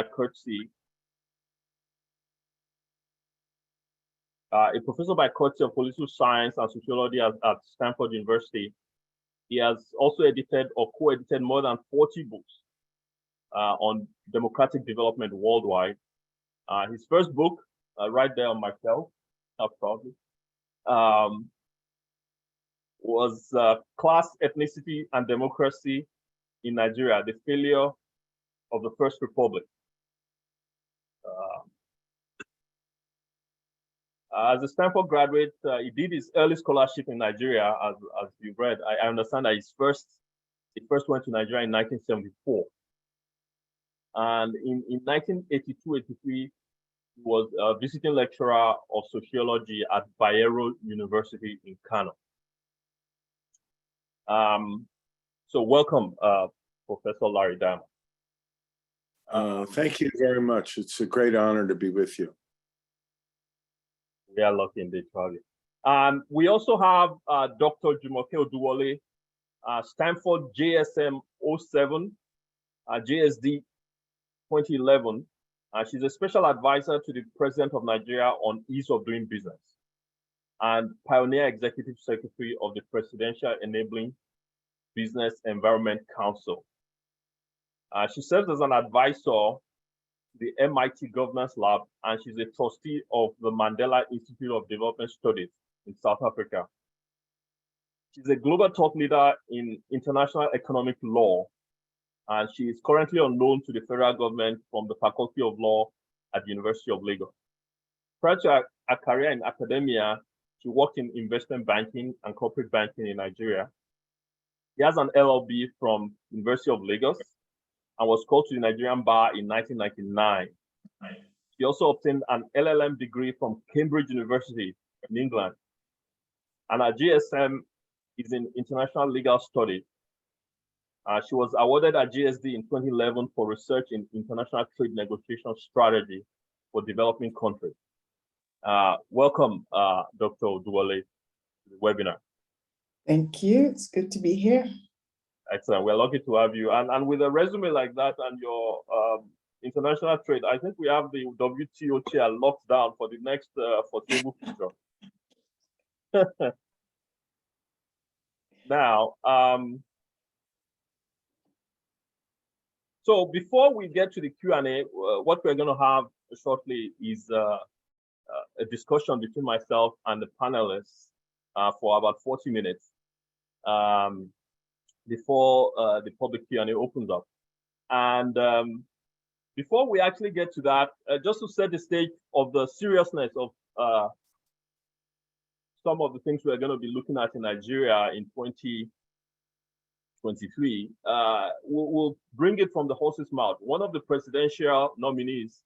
courtesy, a professor by courtesy of political science and sociology at Stanford University. He has also edited or co-edited more than 40 books on democratic development worldwide. His first book, right there on my shelf, probably, was Class, Ethnicity, and Democracy in Nigeria, the Failure of the First Republic. As a Stanford graduate, he did his early scholarship in Nigeria, as you read. I understand that he first went to Nigeria in 1974. And in 1982-83, he was a visiting lecturer of sociology at Bayero University in Kano. So welcome, Professor Larry Diamond. Thank you very much. It's a great honor to be with you. We are lucky indeed, Charlie. We also have Dr. Jumoke Oduwole, Stanford JSM 07, JSD 2011. She's a special advisor to the President of Nigeria on ease of doing business and pioneer executive secretary of the Presidential Enabling Business Environment Council. She serves as an advisor the MIT Governance Lab, and she's a trustee of the Mandela Institute of Development Studies in South Africa. She's a global thought leader in international economic law, and she is currently on loan to the federal government from the Faculty of Law at the University of Lagos. Prior to her career in academia, she worked in investment banking and corporate banking in Nigeria. She has an LLB from University of Lagos and was called to the Nigerian bar in 1999. She also obtained an LLM degree from Cambridge University in England. And her GSM is in International Legal Studies. She was awarded a GSD in 2011 for research in international trade negotiation strategy for developing countries. Welcome, Dr. Oduwole, to the webinar. Thank you. It's good to be here. Excellent. We're lucky to have you. And with a resume like that and your international trade, I think we have the WTO chair locked down for the next foreseeable future. Now, so before we get to the Q&A, what we're going to have shortly is a discussion between myself and the panelists for about 40 minutes. Before the public Q&A opens up. And before we actually get to that, just to set the stage of the seriousness of some of the things we're going to be looking at in Nigeria in 2023, we'll bring it from the horse's mouth. One of the presidential nominees,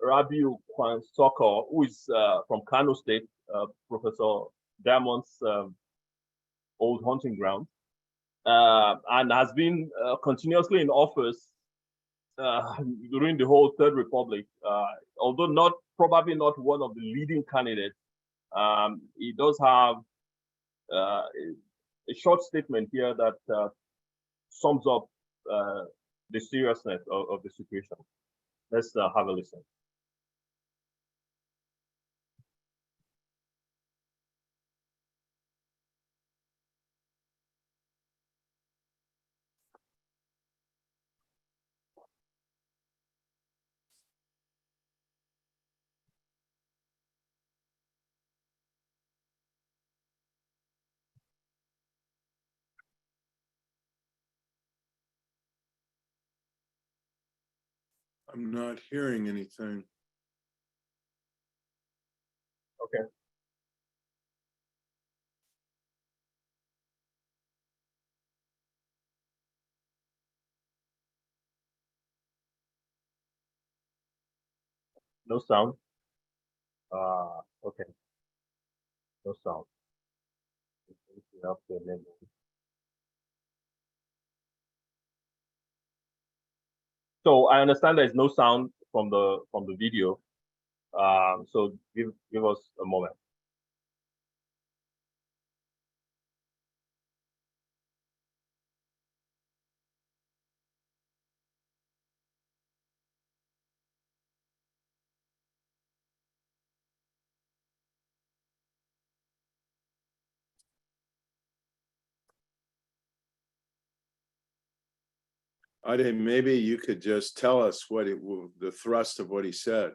Rabiu Kwansoko, who is from Kano State, Professor Diamond's old hunting ground, and has been continuously in office during the whole Third Republic. Although probably not one of the leading candidates, he does have a short statement here that sums up the seriousness of the situation. Let's have a listen. I'm not hearing anything. Okay. No sound. Okay. No sound. So I understand there is no sound from the video. So give us a moment. Ade, maybe you could just tell us what the thrust of what he said.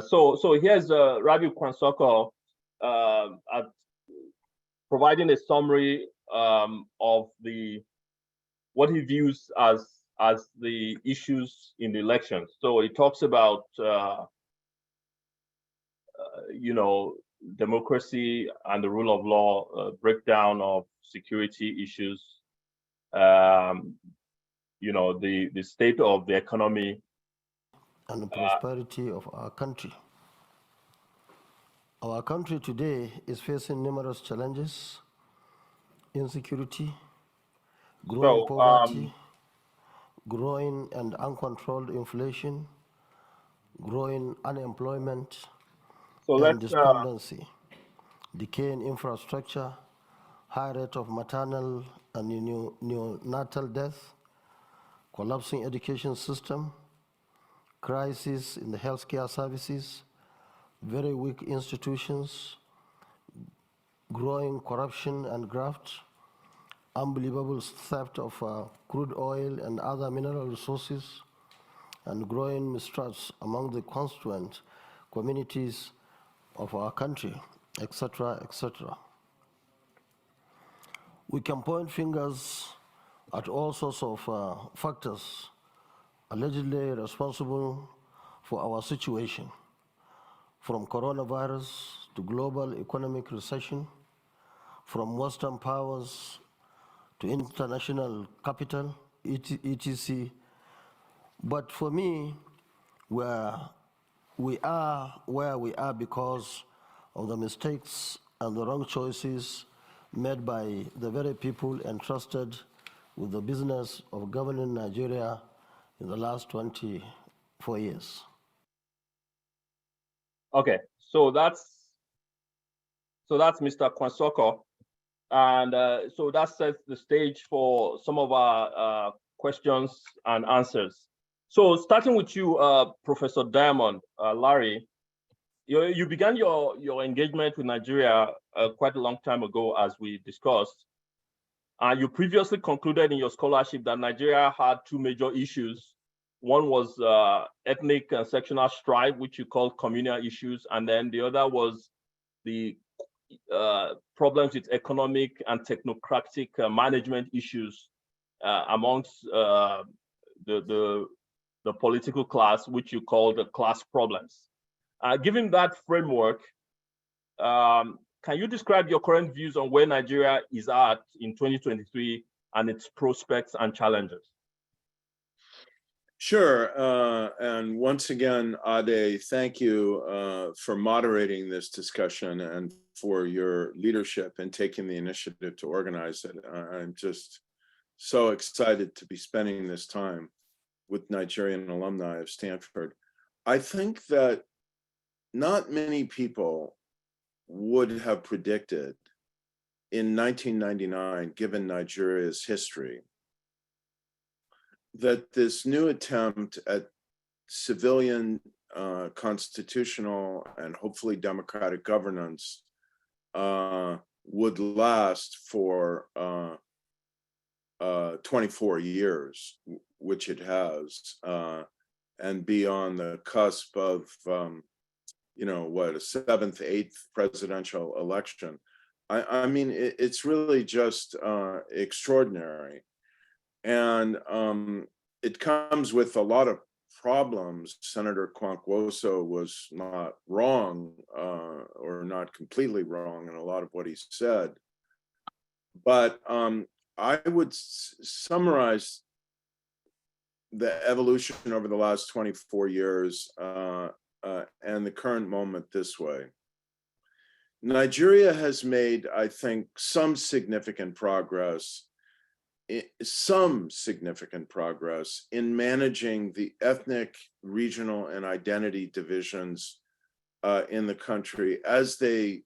So here's Ravi Kwansoko providing a summary of what he views as the issues in the elections. So he talks about democracy and the rule of law, breakdown of security issues, the state of the economy, and the prosperity of our country. Our country today is facing numerous challenges: insecurity, growing poverty, growing and uncontrolled inflation, growing unemployment, and despondency, decaying infrastructure, high rate of maternal and neonatal death, collapsing education system, crisis in the healthcare services, very weak institutions, growing corruption and graft, unbelievable theft of crude oil and other mineral resources, and growing mistrust among the constituent communities of our country, etc., etc. We can point fingers at all sorts of factors allegedly responsible for our situation, from coronavirus to global economic recession, from Western powers to international capital, etc. But for me, we are where we are because of the mistakes and the wrong choices made by the very people entrusted with the business of governing Nigeria in the last 24 years. Okay, so that's Mr. Kwansoko, and so that sets the stage for some of our questions and answers. So starting with you, Professor Diamond, Larry, you began your engagement with Nigeria quite a long time ago, as we discussed. You previously concluded in your scholarship that Nigeria had two major issues. One was ethnic and sectional strife, which you called communal issues, and then the other was the problems with economic and technocratic management issues amongst the political class, which you call the class problems. Given that framework, can you describe your current views on where Nigeria is at in 2023 and its prospects and challenges? Sure. And once again, Ade, thank you for moderating this discussion and for your leadership and taking the initiative to organize it. I'm just so excited to be spending this time with Nigerian alumni of Stanford. I think that not many people would have predicted in 1999, given Nigeria's history, that this new attempt at civilian, constitutional, and hopefully democratic governance would last for 24 years, which it has, and be on the cusp of, a seventh, eighth presidential election. I mean, it's really just extraordinary. And it comes with a lot of problems. Senator Kwankwoso was not wrong, or not completely wrong in a lot of what he said. But I would summarize the evolution over the last 24 years and the current moment this way. Nigeria has made, I think, some significant progress in managing the ethnic, regional, and identity divisions in the country as they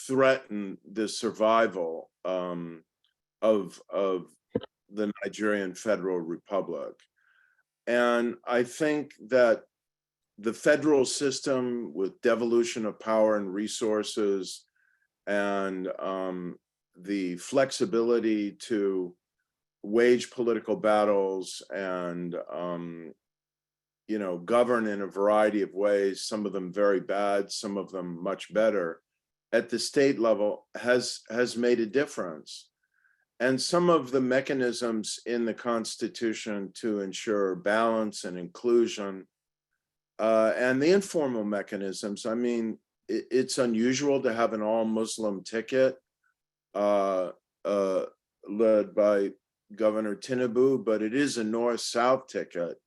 threaten the survival of the Nigerian Federal Republic. And I think that the federal system, with devolution of power and resources and the flexibility to wage political battles and govern in a variety of ways, some of them very bad, some of them much better, at the state level has made a difference. And some of the mechanisms in the Constitution to ensure balance and inclusion, and the informal mechanisms, I mean, it's unusual to have an all-Muslim ticket led by Governor Tinubu, but it is a North-South ticket.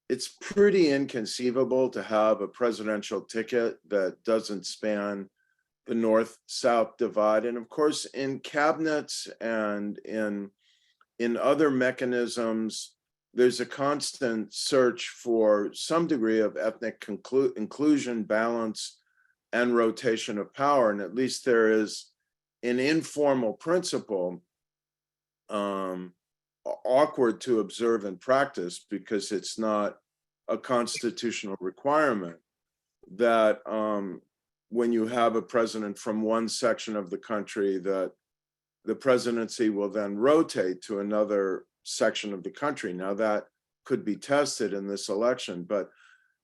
It's pretty inconceivable to have a presidential ticket that doesn't span the North-South divide. And of course, in cabinets and in other mechanisms, there's a constant search for some degree of ethnic inclusion, balance, and rotation of power. And at least there is an informal principle, awkward to observe and practice because it's not a constitutional requirement, that when you have a president from one section of the country, that the presidency will then rotate to another section of the country. Now that could be tested in this election,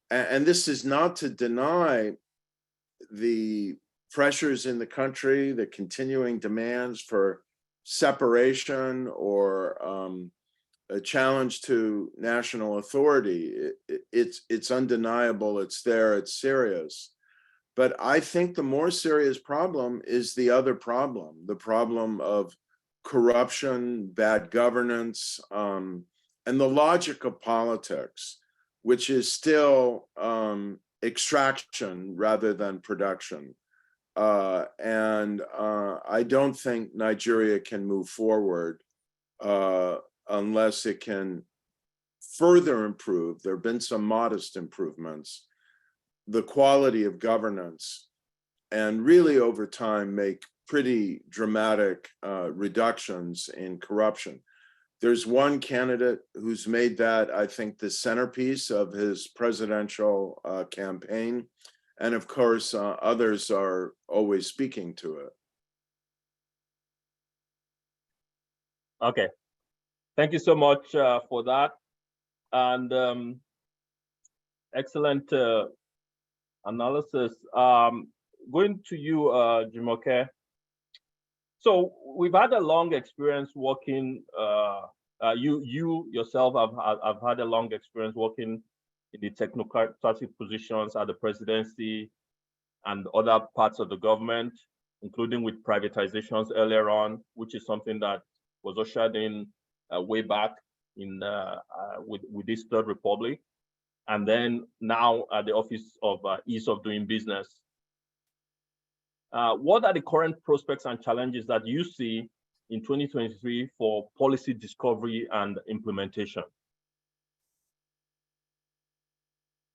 and this is not to deny the pressures in the country, the continuing demands for separation or a challenge to national authority. It's undeniable, it's there, it's serious. But I think the more serious problem is the other problem, the problem of corruption, bad governance, and the logic of politics, which is still extraction rather than production. And I don't think Nigeria can move forward unless it can further improve. There have been some modest improvements, the quality of governance, and really over time make pretty dramatic reductions in corruption. There's one candidate who's made that, I think, the centerpiece of his presidential campaign. And of course, others are always speaking to it. Okay. Thank you so much for that. And excellent analysis. Going to you, Jumoke. So we've had a long experience working, you yourself have had a long experience working in the technocratic positions at the presidency and other parts of the government, including with privatizations earlier on, which is something that was ushered in way back in with this Third Republic, and then now at the Office of Ease of Doing Business. What are the current prospects and challenges that you see in 2023 for policy discovery and implementation?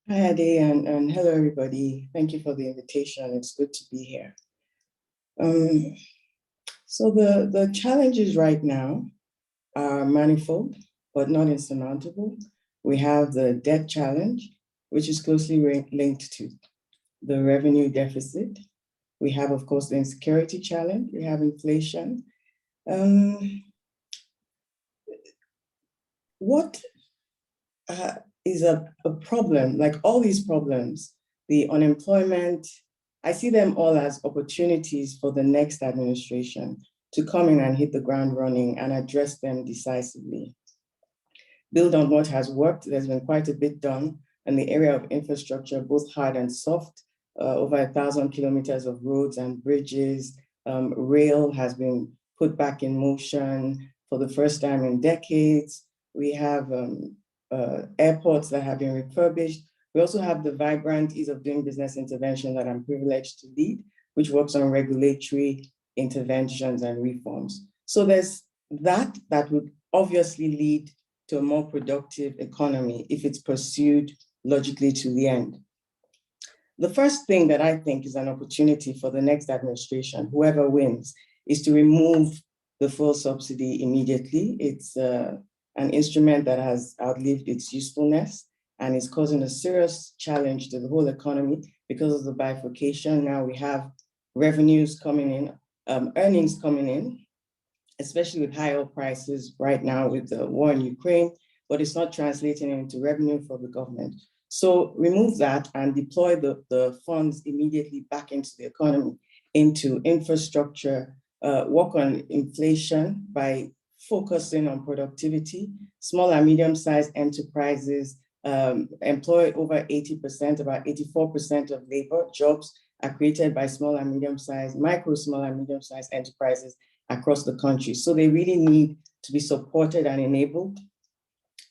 Hi, Ade, and hello, everybody. Thank you for the invitation. It's good to be here. So the challenges right now are manifold, but not insurmountable. We have the debt challenge, which is closely linked to the revenue deficit. We have, of course, the insecurity challenge. We have inflation. What is a problem, like all these problems, the unemployment, I see them all as opportunities for the next administration to come in and hit the ground running and address them decisively. Build on what has worked. There's been quite a bit done in the area of infrastructure, both hard and soft. Over 1,000 kilometers of roads and bridges. Rail has been put back in motion for the first time in decades. We have airports that have been refurbished. We also have the vibrant ease of doing business intervention that I'm privileged to lead, which works on regulatory interventions and reforms. So there's that would obviously lead to a more productive economy if it's pursued logically to the end. The first thing that I think is an opportunity for the next administration, whoever wins, is to remove the fuel subsidy immediately. It's an instrument that has outlived its usefulness and is causing a serious challenge to the whole economy because of the bifurcation. Now we have revenues coming in earnings coming in, especially with high oil prices right now with the war in Ukraine, but it's not translating into revenue for the government. So remove that and deploy the funds immediately back into the economy, into infrastructure, work on inflation by focusing on productivity. Small and medium-sized enterprises employ over 80%, about 84% of labor jobs are created by small and medium-sized, small and medium-sized enterprises across the country. So they really need to be supported and enabled.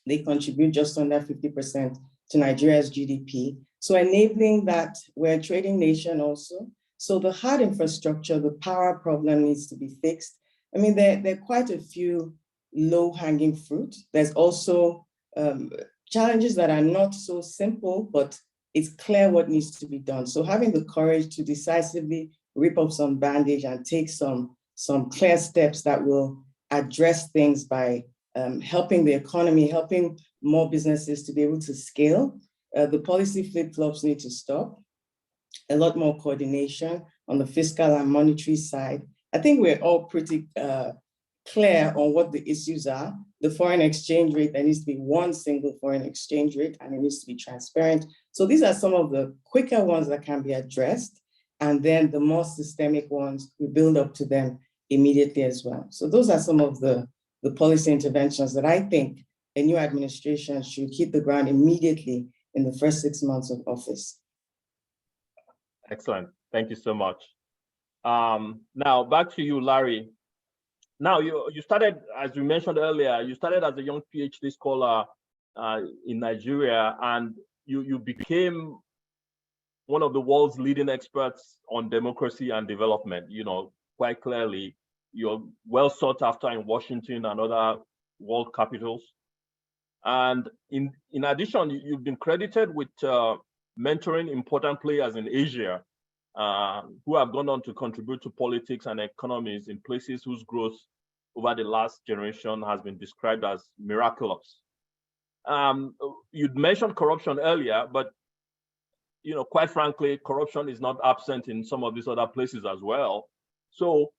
They contribute just under 50% to Nigeria's GDP. So enabling that, we're a trading nation also. So the hard infrastructure, the power problem needs to be fixed. I mean, there are quite a few low-hanging fruit. There's also challenges that are not so simple, but it's clear what needs to be done. So having the courage to decisively rip up some bandage and take some clear steps that will address things by helping the economy, helping more businesses to be able to scale. The policy flip-flops need to stop. A lot more coordination on the fiscal and monetary side. I think we're all pretty clear on what the issues are. The foreign exchange rate, there needs to be one single foreign exchange rate and it needs to be transparent. So these are some of the quicker ones that can be addressed. And then the more systemic ones, we build up to them immediately as well. So those are some of the policy interventions that I think a new administration should hit the ground immediately in the first 6 months of office. Excellent. Thank you so much. Now back to you, Larry. Now you started, as you mentioned earlier, you started as a young PhD scholar in Nigeria, and you became one of the world's leading experts on democracy and development. You know, quite clearly, you're well sought after in Washington and other world capitals. And in addition, you've been credited with mentoring important players in Asia who have gone on to contribute to politics and economies in places whose growth over the last generation has been described as miraculous. You'd mentioned corruption earlier, but you know, quite frankly, corruption is not absent in some of these other places as well. So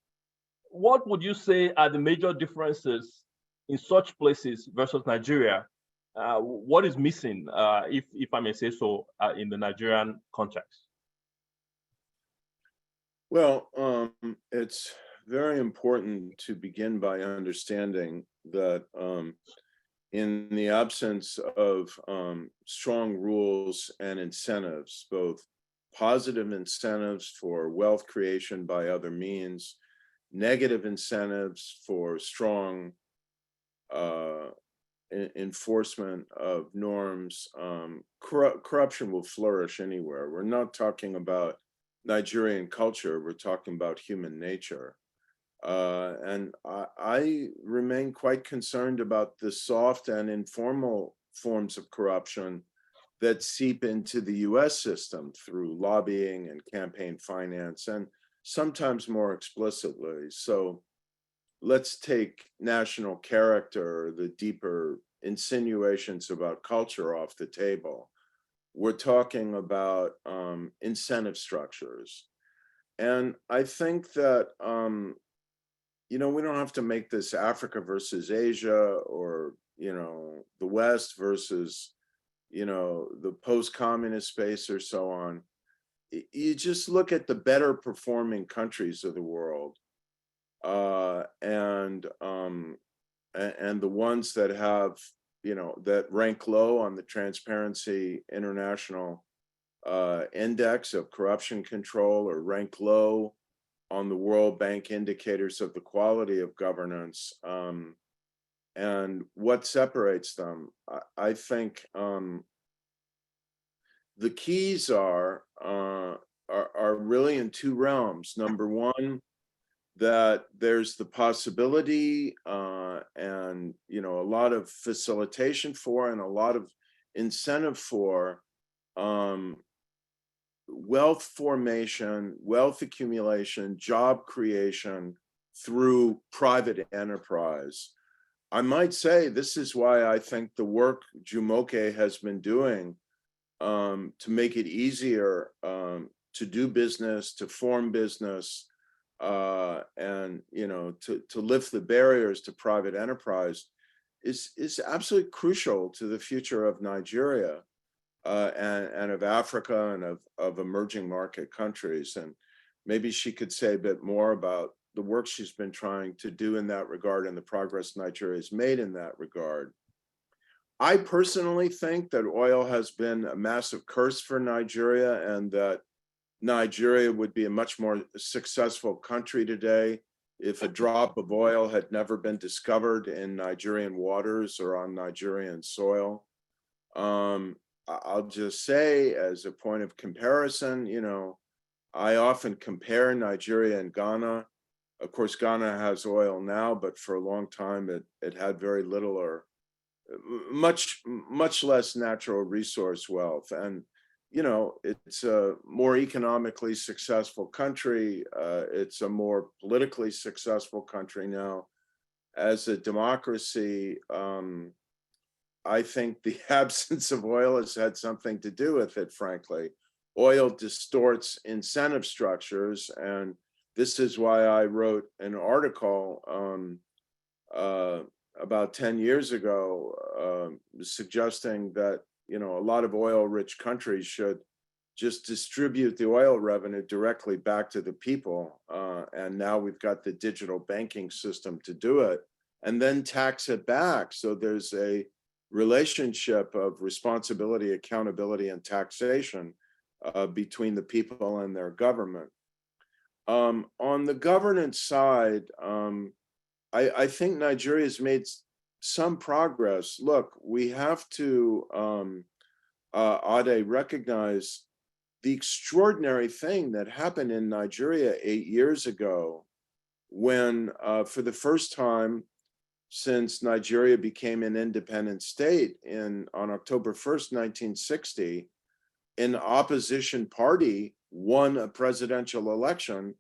what would you say are the major differences in such places versus Nigeria? What is missing, if I may say so, in the Nigerian context? Well, it's very important to begin by understanding that in the absence of strong rules and incentives, both positive incentives for wealth creation by other means, negative incentives for strong enforcement of norms, corruption will flourish anywhere. We're not talking about Nigerian culture, we're talking about human nature. And I remain quite concerned about the soft and informal forms of corruption that seep into the US system through lobbying and campaign finance, and sometimes more explicitly. So let's take national character, the deeper insinuations about culture off the table. We're talking about incentive structures. And I think that, you know, we don't have to make this Africa versus Asia or, you know, the West versus, you know, the post-communist space or so on. You just look at the better performing countries of the world and the ones that have, you know, that rank low on the Transparency International Index of Corruption Control, or rank low on the World Bank indicators of the quality of governance, and what separates them. I think the keys are really in two realms. Number one, that there's the possibility and, you know, a lot of facilitation for and a lot of incentive for wealth formation, wealth accumulation, job creation through private enterprise. I might say this is why I think the work Jumoke has been doing to make it easier to do business, to form business, and to lift the barriers to private enterprise is absolutely crucial to the future of Nigeria and of Africa and of emerging market countries. And maybe she could say a bit more about the work she's been trying to do in that regard and the progress Nigeria has made in that regard. I personally think that oil has been a massive curse for Nigeria, and that Nigeria would be a much more successful country today if a drop of oil had never been discovered in Nigerian waters or on Nigerian soil. I'll just say, as a point of comparison, I often compare Nigeria and Ghana. Of course, Ghana has oil now, but for a long time it had very little or much less natural resource wealth. And it's a more economically successful country. It's a more politically successful country now. As a democracy, I think the absence of oil has had something to do with it, frankly. Oil distorts incentive structures, and this is why I wrote an article about 10 years ago suggesting that a lot of oil-rich countries should just distribute the oil revenue directly back to the people. And now we've got the digital banking system to do it, and then tax it back. So there's a relationship of responsibility, accountability, and taxation between the people and their government. On the governance side, I think Nigeria has made some progress. Look, we have to, Ade, recognize the extraordinary thing that happened in Nigeria 8 years ago when, for the first time since Nigeria became an independent state on October 1st, 1960, an opposition party won a presidential election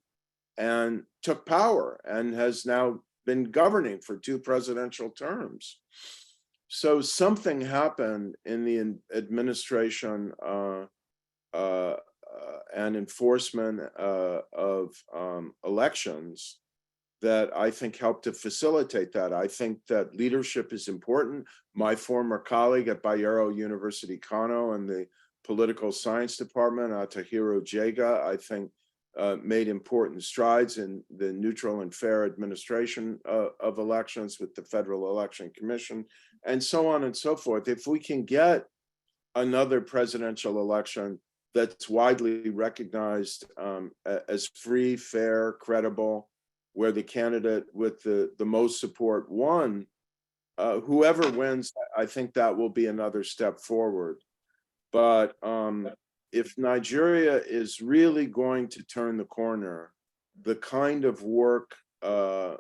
and took power and has now been governing for 2 presidential terms. So something happened in the administration and enforcement of elections that I think helped to facilitate that. I think that leadership is important. My former colleague at Bayero University, Kano, in the political science department, Atahiro Jega, I think made important strides in the neutral and fair administration of elections with the Federal Election Commission, and so on and so forth. If we can get another presidential election that's widely recognized as free, fair, credible, where the candidate with the most support won, whoever wins, I think that will be another step forward. But if Nigeria is really going to turn the corner, the kind of work that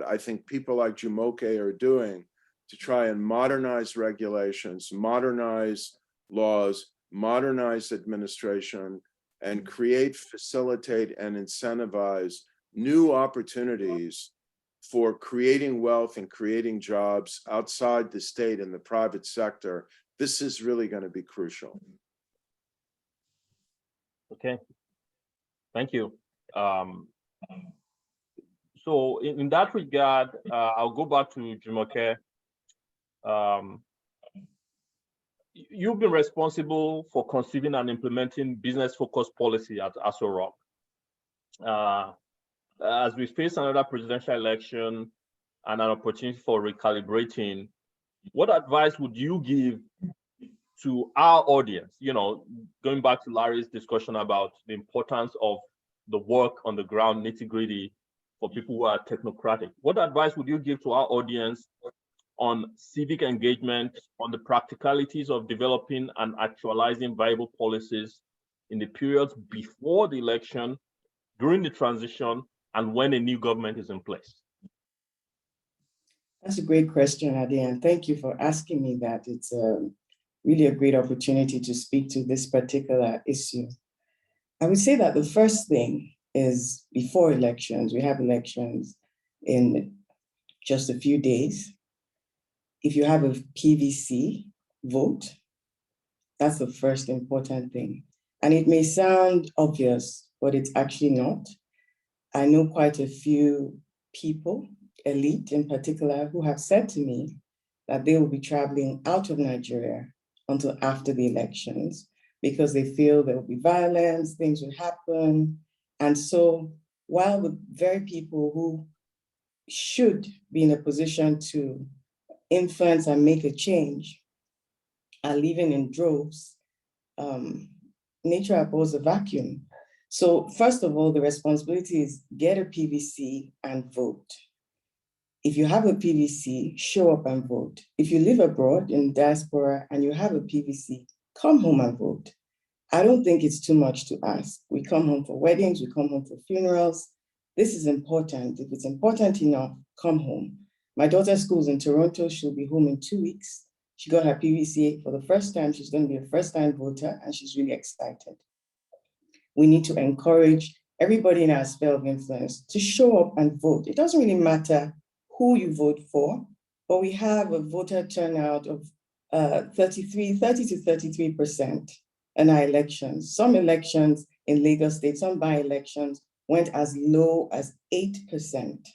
I think people like Jumoke are doing to try and modernize regulations, modernize laws, modernize administration, and create, facilitate, and incentivize new opportunities for creating wealth and creating jobs outside the state and the private sector, this is really going to be crucial. Okay, thank you. So in that regard, I'll go back to Jumoke. You've been responsible for conceiving and implementing business-focused policy at Aso Rock. As we face another presidential election and an opportunity for recalibrating, what advice would you give to our audience? Going back to Larry's discussion about the importance of the work on the ground, nitty-gritty, for people who are technocratic. What advice would you give to our audience on civic engagement, on the practicalities of developing and actualizing viable policies in the periods before the election, during the transition, and when a new government is in place? That's a great question, Ade, and thank you for asking me that. It's really a great opportunity to speak to this particular issue. I would say that the first thing is, before elections, we have elections in just a few days. If you have a PVC vote, that's the first important thing. And it may sound obvious, but it's actually not. I know quite a few people, elite in particular, who have said to me that they will be traveling out of Nigeria until after the elections because they feel there will be violence, things will happen. And so while the very people who should be in a position to influence and make a change are living in droves, nature abhors a vacuum. So first of all, the responsibility is get a PVC and vote. If you have a PVC, show up and vote. If you live abroad in diaspora and you have a PVC, come home and vote. I don't think it's too much to ask. We come home for weddings, we come home for funerals. This is important. If it's important enough, come home. My daughter's school's in Toronto. She'll be home in 2 weeks. She got her PVC for the first time. She's going to be a first-time voter, and she's really excited. We need to encourage everybody in our sphere of influence to show up and vote. It doesn't really matter who you vote for, but we have a voter turnout of 30 to 33% in our elections. Some elections in Lagos State, some by-elections went as low as 8%.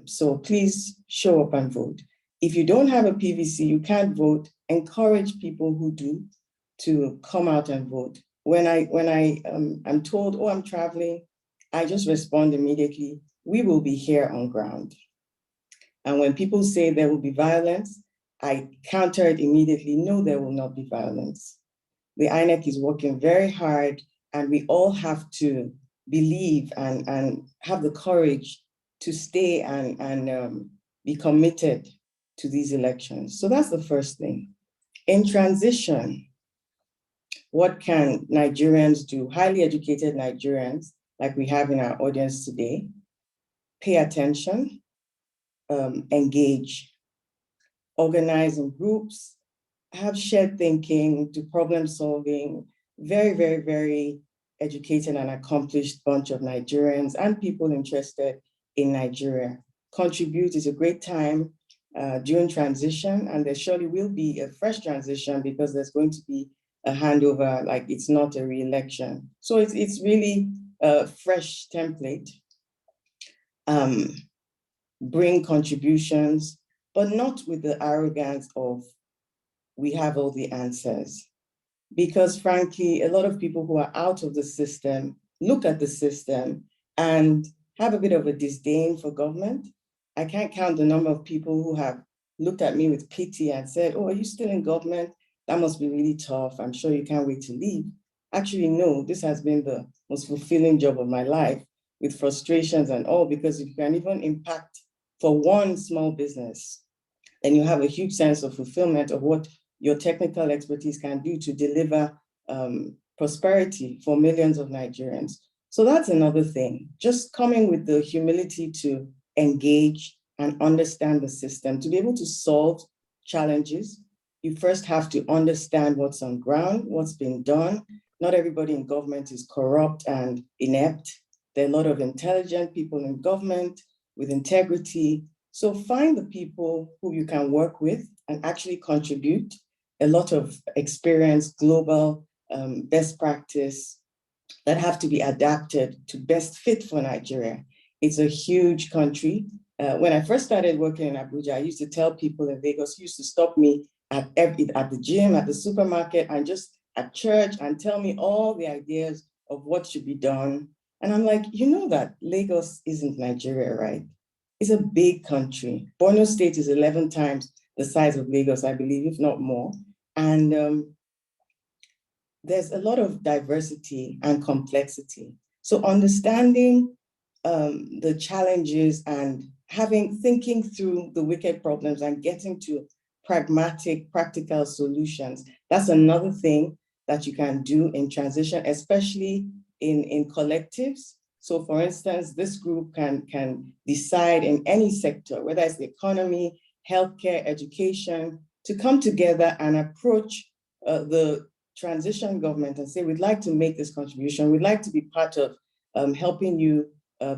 So please show up and vote. If you don't have a PVC, you can't vote. Encourage people who do to come out and vote. When I'm told, oh, I'm traveling, I just respond immediately, we will be here on ground. And when people say there will be violence, I counter it immediately, no, there will not be violence. The INEC is working very hard, and we all have to believe and have the courage to stay and be committed to these elections. So that's the first thing. In transition, what can Nigerians do? Highly educated Nigerians, like we have in our audience today, pay attention, engage, organize in groups, have shared thinking, do problem solving. Very, very, very educated and accomplished bunch of Nigerians and people interested in Nigeria. Contribute is a great time during transition, and there surely will be a fresh transition because there's going to be a handover, like it's not a re-election. So it's really a fresh template. Bring contributions, but not with the arrogance of we have all the answers. Because frankly, a lot of people who are out of the system look at the system and have a bit of a disdain for government. I can't count the number of people who have looked at me with pity and said, oh, are you still in government? That must be really tough. I'm sure you can't wait to leave. Actually, no, this has been the most fulfilling job of my life, with frustrations and all, because if you can even impact for one small business, then you have a huge sense of fulfillment of what your technical expertise can do to deliver prosperity for millions of Nigerians. So that's another thing, just coming with the humility to engage and understand the system. To be able to solve challenges, you first have to understand what's on ground, what's been done. Not everybody in government is corrupt and inept. There are a lot of intelligent people in government with integrity. So find the people who you can work with and actually contribute. A lot of experience, global best practice that have to be adapted to best fit for Nigeria. It's a huge country. When I first started working in Abuja, I used to tell people in Lagos, used to stop me at the gym, at the supermarket, and just at church and tell me all the ideas of what should be done. And I'm like, you know that Lagos isn't Nigeria, right? It's a big country. Borno State is 11 times the size of Lagos, I believe, if not more. And there's a lot of diversity and complexity. So understanding the challenges and thinking through the wicked problems and getting to pragmatic, practical solutions, that's another thing that you can do in transition, especially in collectives. So for instance, this group can decide in any sector, whether it's the economy, healthcare, education, to come together and approach the transition government and say, we'd like to make this contribution. We'd like to be part of helping you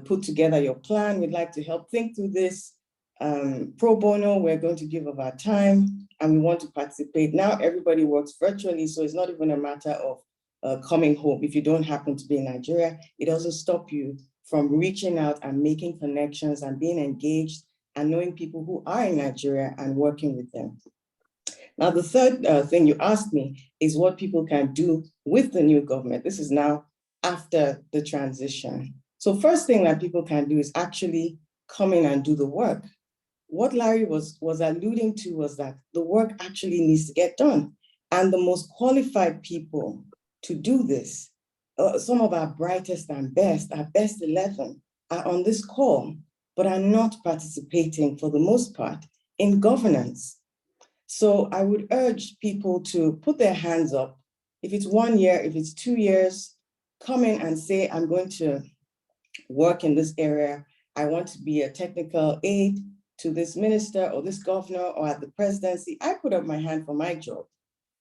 put together your plan. We'd like to help think through this. Pro bono, we're going to give of our time and we want to participate. Now everybody works virtually, so it's not even a matter of coming home. If you don't happen to be in Nigeria, it doesn't stop you from reaching out and making connections and being engaged and knowing people who are in Nigeria and working with them. Now, the third thing you asked me is what people can do with the new government. This is now after the transition. So first thing that people can do is actually come in and do the work. What Larry was alluding to was that the work actually needs to get done. And the most qualified people to do this, some of our brightest and best, our best 11, are on this call, but are not participating for the most part in governance. So I would urge people to put their hands up. If it's 1 year, if it's 2 years, come in and say, I'm going to work in this area. I want to be a technical aide to this minister or this governor or at the presidency. I put up my hand for my job.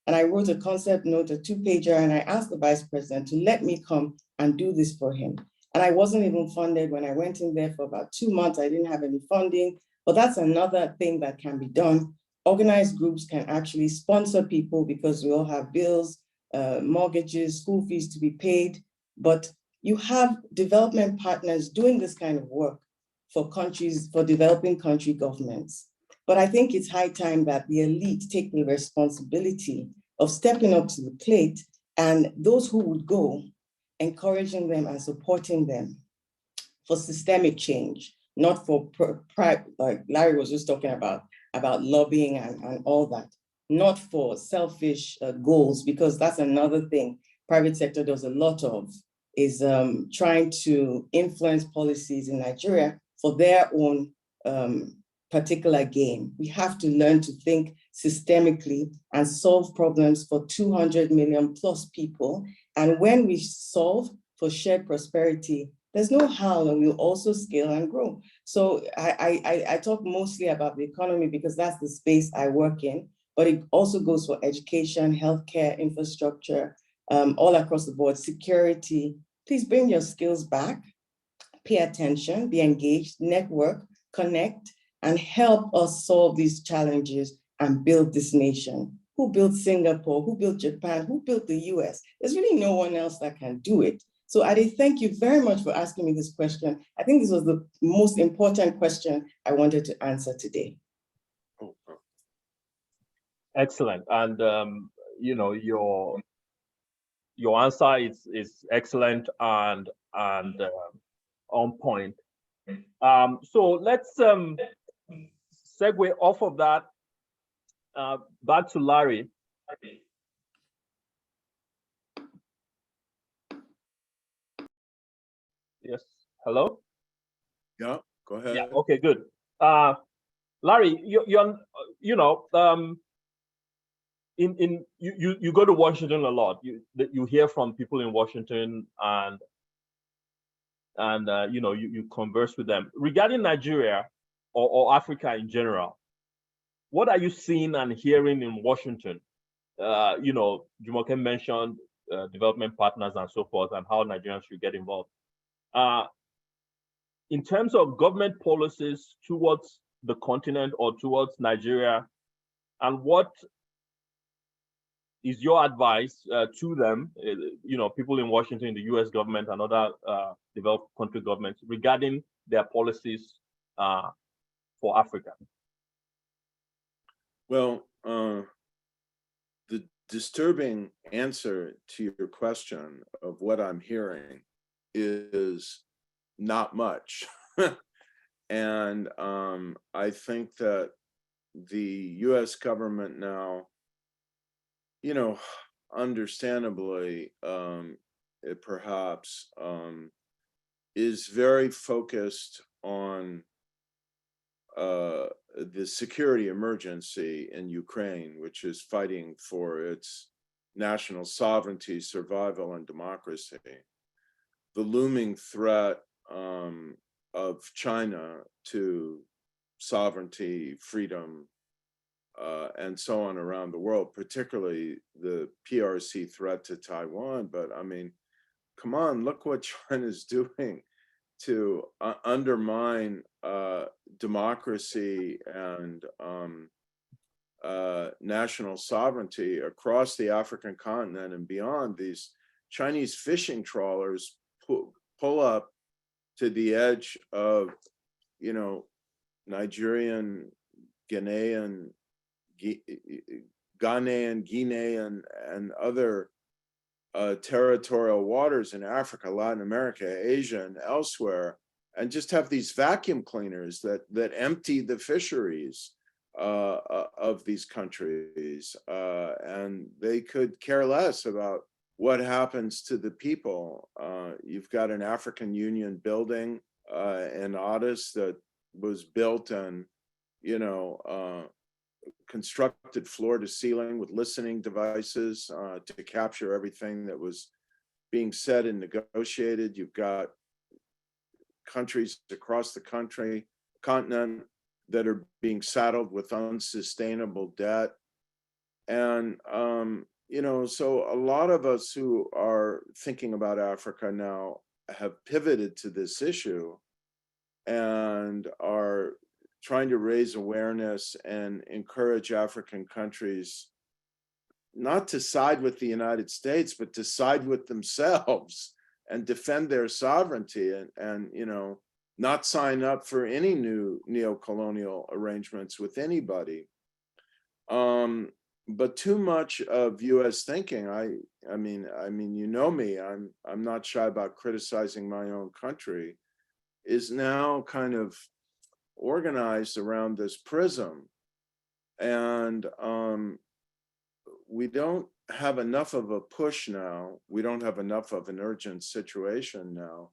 And I wrote a concept note, a 2-pager, and I asked the vice president to let me come and do this for him. And I wasn't even funded. When I went in there for about 2 months, I didn't have any funding, but that's another thing that can be done. Organized groups can actually sponsor people because we all have bills, mortgages, school fees to be paid, but you have development partners doing this kind of work for countries, for developing country governments. But I think it's high time that the elite take the responsibility of stepping up to the plate, and those who would go, encouraging them and supporting them for systemic change, not for like Larry was just talking about lobbying and all that, not for selfish goals, because that's another thing private sector does a lot of, is trying to influence policies in Nigeria for their own particular gain. We have to learn to think systemically and solve problems for 200 million plus people. And when we solve for shared prosperity, there's no how, and we'll also scale and grow. So I talk mostly about the economy because that's the space I work in, but it also goes for education, healthcare, infrastructure, all across the board, security. Please bring your skills back, pay attention, be engaged, network, connect, and help us solve these challenges and build this nation. Who built Singapore? Who built Japan? Who built the US? There's really no one else that can do it. So Ade, thank you very much for asking me this question. I think this was the most important question I wanted to answer today. Excellent. And you know, your answer is excellent and on point. So let's segue off of that back to Larry. Yes. Hello? Yeah, go ahead. Yeah, okay, good. Larry, you go to Washington a lot. You hear from people in Washington and you converse with them regarding Nigeria or Africa in general. What are you seeing and hearing in Washington? Jumoke mentioned development partners and so forth, and how Nigerians should get involved. In terms of government policies towards the continent or towards Nigeria, and what is your advice to them, people in Washington, the US government and other developed country governments regarding their policies for Africa? Well, the disturbing answer to your question of what I'm hearing is not much. And I think that the US government now, understandably, it perhaps is very focused on the security emergency in Ukraine, which is fighting for its national sovereignty, survival, and democracy. The looming threat of China to sovereignty, freedom, and so on around the world, particularly the PRC threat to Taiwan. But I mean, come on, look what China's doing to undermine democracy and national sovereignty across the African continent and beyond. These Chinese fishing trawlers pull up to the edge of, Nigerian, Ghanaian, Guinean, and other territorial waters in Africa, Latin America, Asia, and elsewhere, and just have these vacuum cleaners that empty the fisheries of these countries, and they could care less about what happens to the people. You've got an African Union building in Addis that was built and, constructed floor to ceiling with listening devices to capture everything that was being said and negotiated. You've got countries across the continent that are being saddled with unsustainable debt. And, so a lot of us who are thinking about Africa now have pivoted to this issue and are trying to raise awareness and encourage African countries not to side with the United States, but to side with themselves and defend their sovereignty and not sign up for any new neo-colonial arrangements with anybody. But too much of U.S. thinking, I mean, me, I'm not shy about criticizing my own country, is now kind of organized around this prism. And we don't have enough of a push now. We don't have enough of an urgent situation now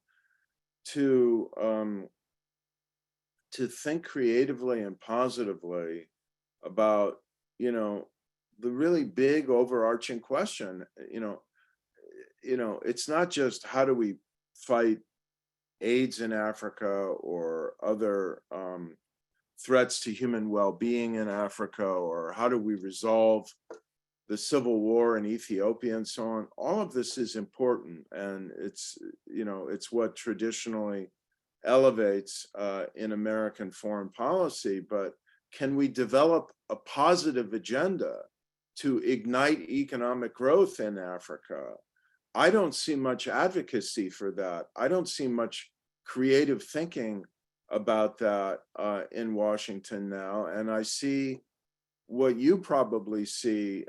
to think creatively and positively about, the really big overarching question. It's not just how do we fight AIDS in Africa or other threats to human well-being in Africa, or how do we resolve the civil war in Ethiopia and so on. All of this is important, and it's what traditionally elevates in American foreign policy. But can we develop a positive agenda to ignite economic growth in Africa? I don't see much advocacy for that. I don't see much creative thinking about that in Washington now. And I see what you probably see,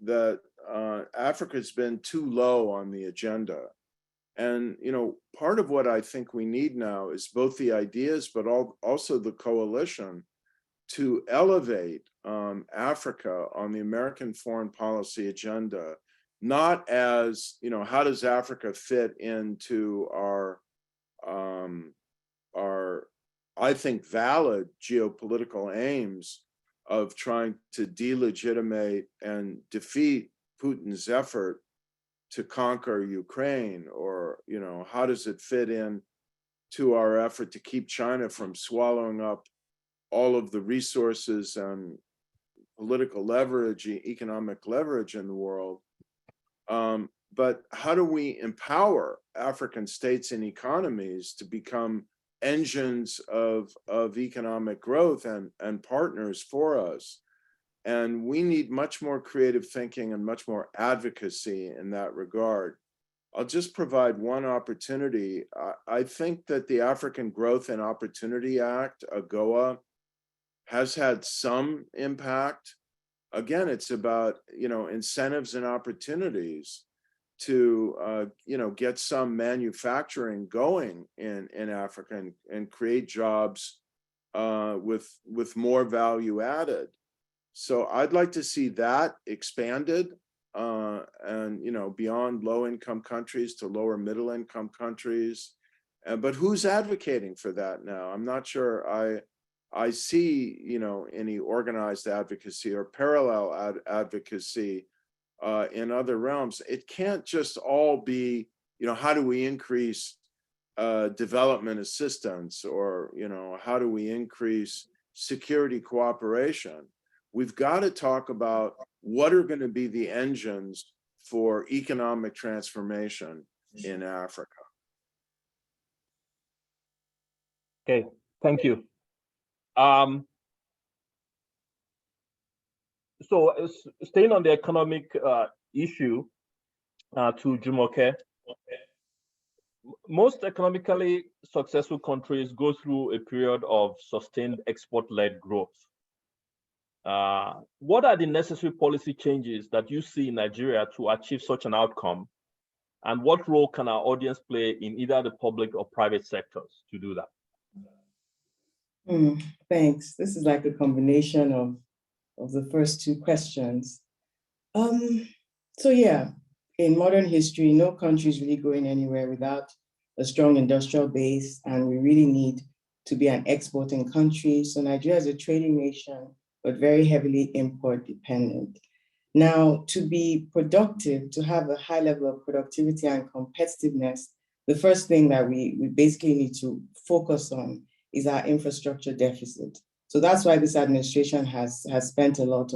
that Africa's been too low on the agenda. And, part of what I think we need now is both the ideas, but also the coalition to elevate Africa on the American foreign policy agenda, not as, how does Africa fit into our I think, valid geopolitical aims of trying to delegitimate and defeat Putin's effort to conquer Ukraine, or, how does it fit in to our effort to keep China from swallowing up all of the resources and political leverage, economic leverage in the world. But how do we empower African states and economies to become engines of economic growth and partners for us? And we need much more creative thinking and much more advocacy in that regard. I'll just provide one opportunity. I think that the African Growth and Opportunity Act, AGOA, has had some impact. Again, it's about, incentives and opportunities to, get some manufacturing going in Africa and create jobs with more value added. So I'd like to see that expanded and, beyond low-income countries to lower middle-income countries. But who's advocating for that now? I'm not sure I see, any organized advocacy or parallel advocacy in other realms. It can't just all be, how do we increase development assistance, or, how do we increase security cooperation? We've got to talk about what are going to be the engines for economic transformation in Africa. Okay, thank you. So staying on the economic issue, to Jumoke. Most economically successful countries go through a period of sustained export-led growth. What are the necessary policy changes that you see in Nigeria to achieve such an outcome? And what role can our audience play in either the public or private sectors to do that? Thanks. This is like a combination of the first two questions. So yeah, in modern history, no country is really going anywhere without a strong industrial base, and we really need to be an exporting country. So Nigeria is a trading nation, but very heavily import dependent. Now, to be productive, to have a high level of productivity and competitiveness, the first thing that we basically need to focus on is our infrastructure deficit. So that's why this administration has spent a lot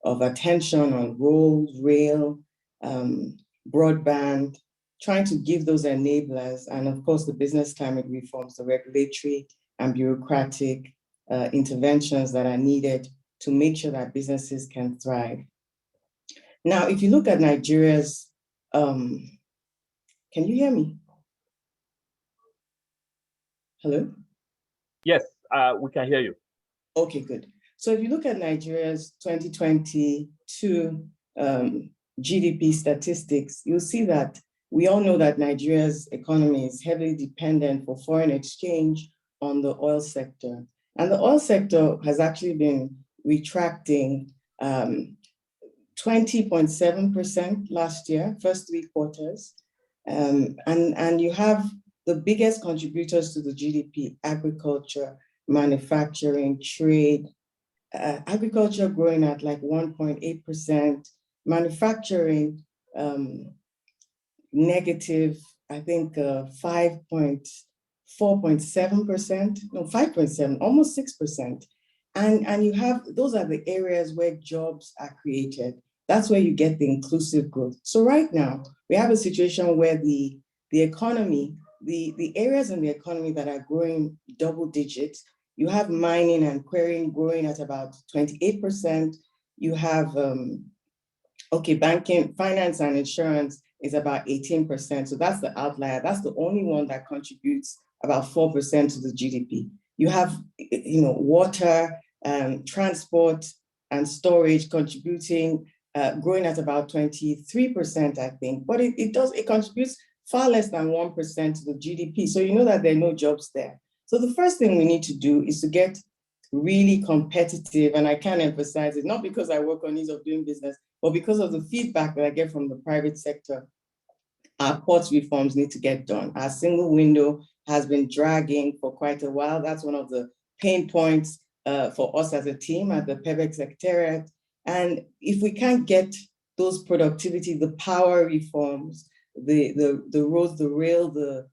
of attention on roads, rail, broadband, trying to give those enablers, and of course the business climate reforms, the regulatory and bureaucratic interventions that are needed to make sure that businesses can thrive. Now, if you look at Nigeria's, can you hear me? Hello? Yes, we can hear you. Okay, good. So if you look at Nigeria's 2022 GDP statistics, you'll see that we all know that Nigeria's economy is heavily dependent for foreign exchange on the oil sector. And the oil sector has actually been retracting 20.7% last year, first 3 quarters. And you have the biggest contributors to the GDP, agriculture, manufacturing, trade, agriculture growing at like 1.8%, manufacturing negative, I think 4.7%, no, 5.7, almost 6%. And you have, those are the areas where jobs are created. That's where you get the inclusive growth. So right now, we have a situation where the economy, the areas in the economy that are growing double digits, you have mining and quarrying growing at about 28%. You have, banking, finance and insurance is about 18%. So that's the outlier. That's the only one that contributes about 4% to the GDP. You have, water, transport and storage contributing, growing at about 23%, I think. But it contributes far less than 1% to the GDP. So you know that there are no jobs there. So the first thing we need to do is to get really competitive. And I can't emphasize it, not because I work on ease of doing business, but because of the feedback that I get from the private sector. Our ports reforms need to get done. Our single window has been dragging for quite a while. That's one of the pain points for us as a team at the PEBEC Secretariat. And if we can't get those productivity, the power reforms, the roads, the rail, the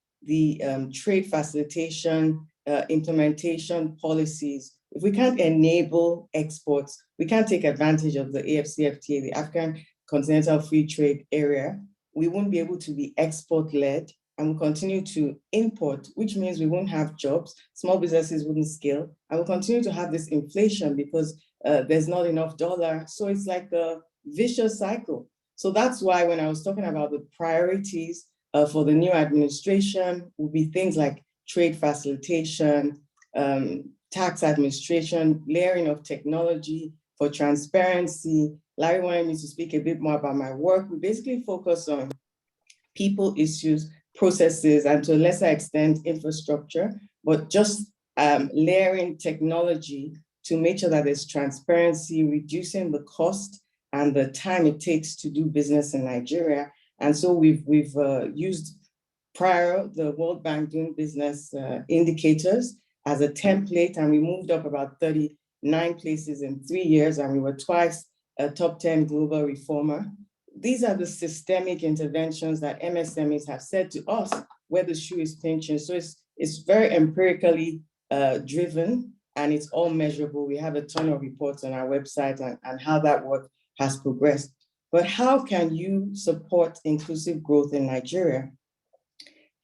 trade facilitation, implementation policies, if we can't enable exports, we can't take advantage of the AfCFTA, the African Continental Free Trade Area, we won't be able to be export-led and we'll continue to import, which means we won't have jobs, small businesses wouldn't scale, and we'll continue to have this inflation because there's not enough dollar. So it's like a vicious cycle. So that's why when I was talking about the priorities for the new administration will be things like trade facilitation, tax administration, layering of technology for transparency. Larry wanted me to speak a bit more about my work. We basically focus on people issues, processes, and to a lesser extent, infrastructure, but just layering technology to make sure that there's transparency, reducing the cost and the time it takes to do business in Nigeria. And so we've used prior the World Bank Doing Business indicators as a template, and we moved up about 39 places in 3 years, and we were twice a top 10 global reformer. These are the systemic interventions that MSMEs have said to us where the shoe is pinching. So it's very empirically driven, and it's all measurable. We have a ton of reports on our website and how that work has progressed. But how can you support inclusive growth in Nigeria?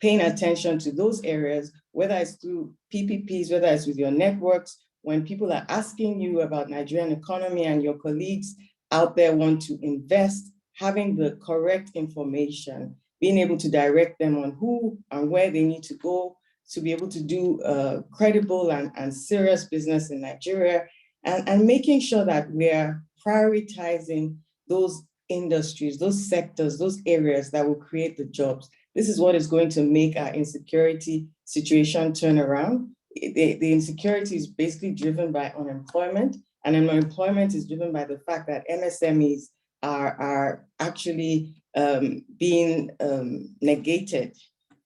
Paying attention to those areas, whether it's through PPPs, whether it's with your networks, when people are asking you about Nigerian economy and your colleagues out there want to invest, having the correct information, being able to direct them on who and where they need to go to be able to do credible and serious business in Nigeria, and making sure that we're prioritizing those industries, those sectors, those areas that will create the jobs. This is what is going to make our insecurity situation turn around. The insecurity is basically driven by unemployment, and unemployment is driven by the fact that MSMEs are actually being negated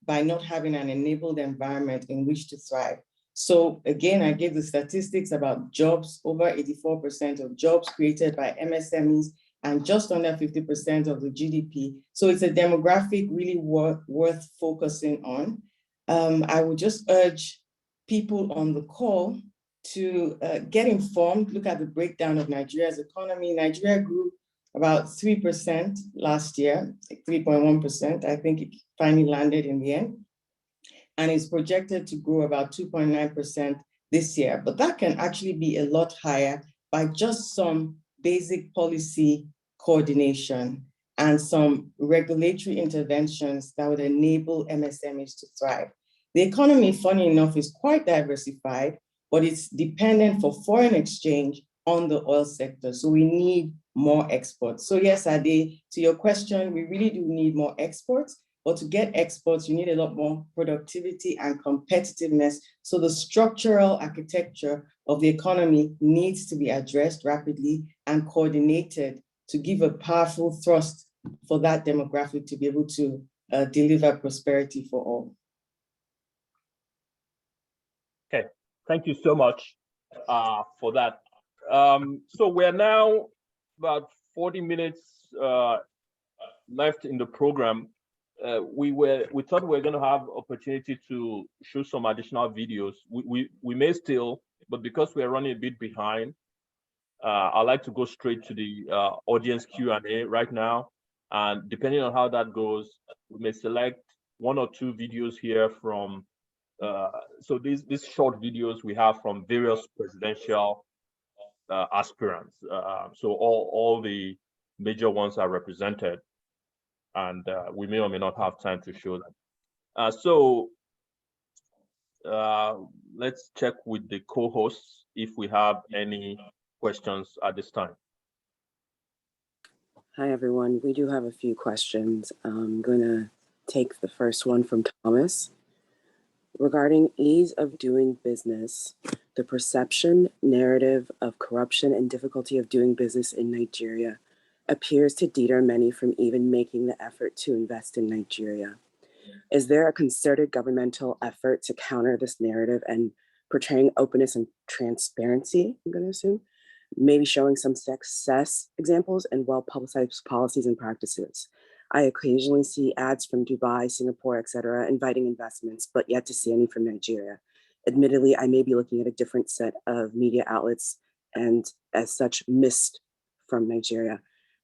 by not having an enabled environment in which to thrive. So again, I gave the statistics about jobs. Over 84% of jobs created by MSMEs and just under 50% of the GDP. So it's a demographic really worth focusing on. I would just urge people on the call to get informed, look at the breakdown of Nigeria's economy. Nigeria grew about 3% last year, 3.1%. I think it finally landed in the end. And is projected to grow about 2.9% this year. But that can actually be a lot higher by just some basic policy coordination and some regulatory interventions that would enable MSMEs to thrive. The economy, funny enough, is quite diversified, but it's dependent for foreign exchange on the oil sector. So we need more exports. So yes, Ade, to your question, we really do need more exports, but to get exports, you need a lot more productivity and competitiveness. So the structural architecture of the economy needs to be addressed rapidly and coordinated to give a powerful thrust for that demographic to be able to deliver prosperity for all. Okay, thank you so much for that. So we're now about 40 minutes left in the program. We thought we were going to have opportunity to show some additional videos. We may still, but because we're running a bit behind, I'd like to go straight to the audience Q&A right now. And depending on how that goes, we may select one or two videos here from, so these short videos we have from various presidential aspirants. So all the major ones are represented, and we may or may not have time to show them. So let's check with the co-hosts if we have any questions at this time. Hi, everyone. We do have a few questions. I'm going to take the first one from Thomas. Regarding ease of doing business, the perception narrative of corruption and difficulty of doing business in Nigeria appears to deter many from even making the effort to invest in Nigeria. Is there a concerted governmental effort to counter this narrative and portraying openness and transparency, I'm going to assume? Maybe showing some success examples and well-publicized policies and practices. I occasionally see ads from Dubai, Singapore, etc., inviting investments, but yet to see any from Nigeria. Admittedly, I may be looking at a different set of media outlets and as such missed from Nigeria.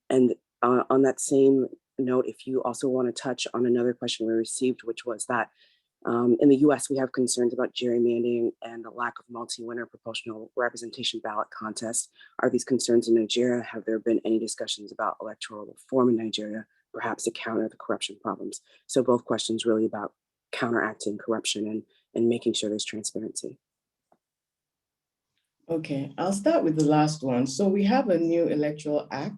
And on that same note, if you also want to touch on another question we received, which was that in the US, we have concerns about gerrymandering and the lack of multi-winner proportional representation ballot contests. Are these concerns in Nigeria? Have there been any discussions about electoral reform in Nigeria, perhaps to counter the corruption problems? So both questions really about counteracting corruption and making sure there's transparency. Okay, I'll start with the last one. So we have a new electoral act,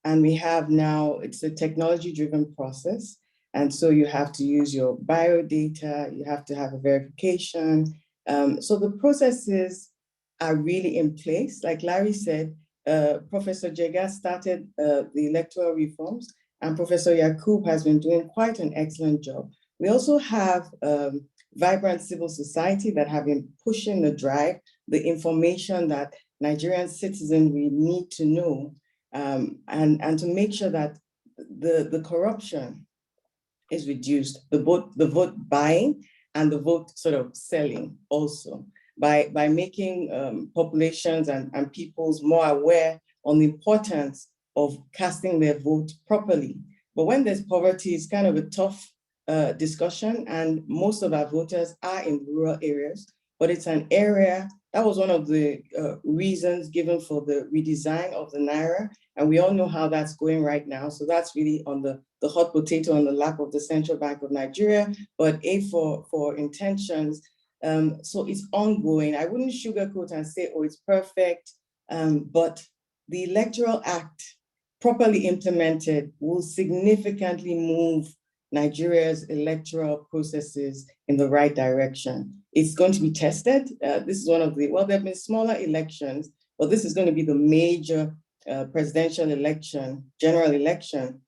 and we have now, it's a technology-driven process. And so you have to use your biodata, you have to have a verification. So the processes are really in place. Like Larry said, Professor Jega started the electoral reforms, and Professor Yakub has been doing quite an excellent job. We also have vibrant civil society that have been pushing the drive, the information that Nigerian citizens we need to know, and to make sure that the corruption is reduced, the vote buying and the vote sort of selling also, by making populations and peoples more aware on the importance of casting their vote properly. But when there's poverty, it's kind of a tough discussion, and most of our voters are in rural areas, but it's an area That was one of the reasons given for the redesign of the Naira. And we all know how that's going right now. So that's really on the hot potato on the lap of the Central Bank of Nigeria, but A for intentions. So it's ongoing. I wouldn't sugarcoat and say, oh, it's perfect, but the Electoral Act properly implemented will significantly move Nigeria's electoral processes in the right direction. It's going to be tested. This is one of the, well, there have been smaller elections, but this is going to be the major presidential election, general election.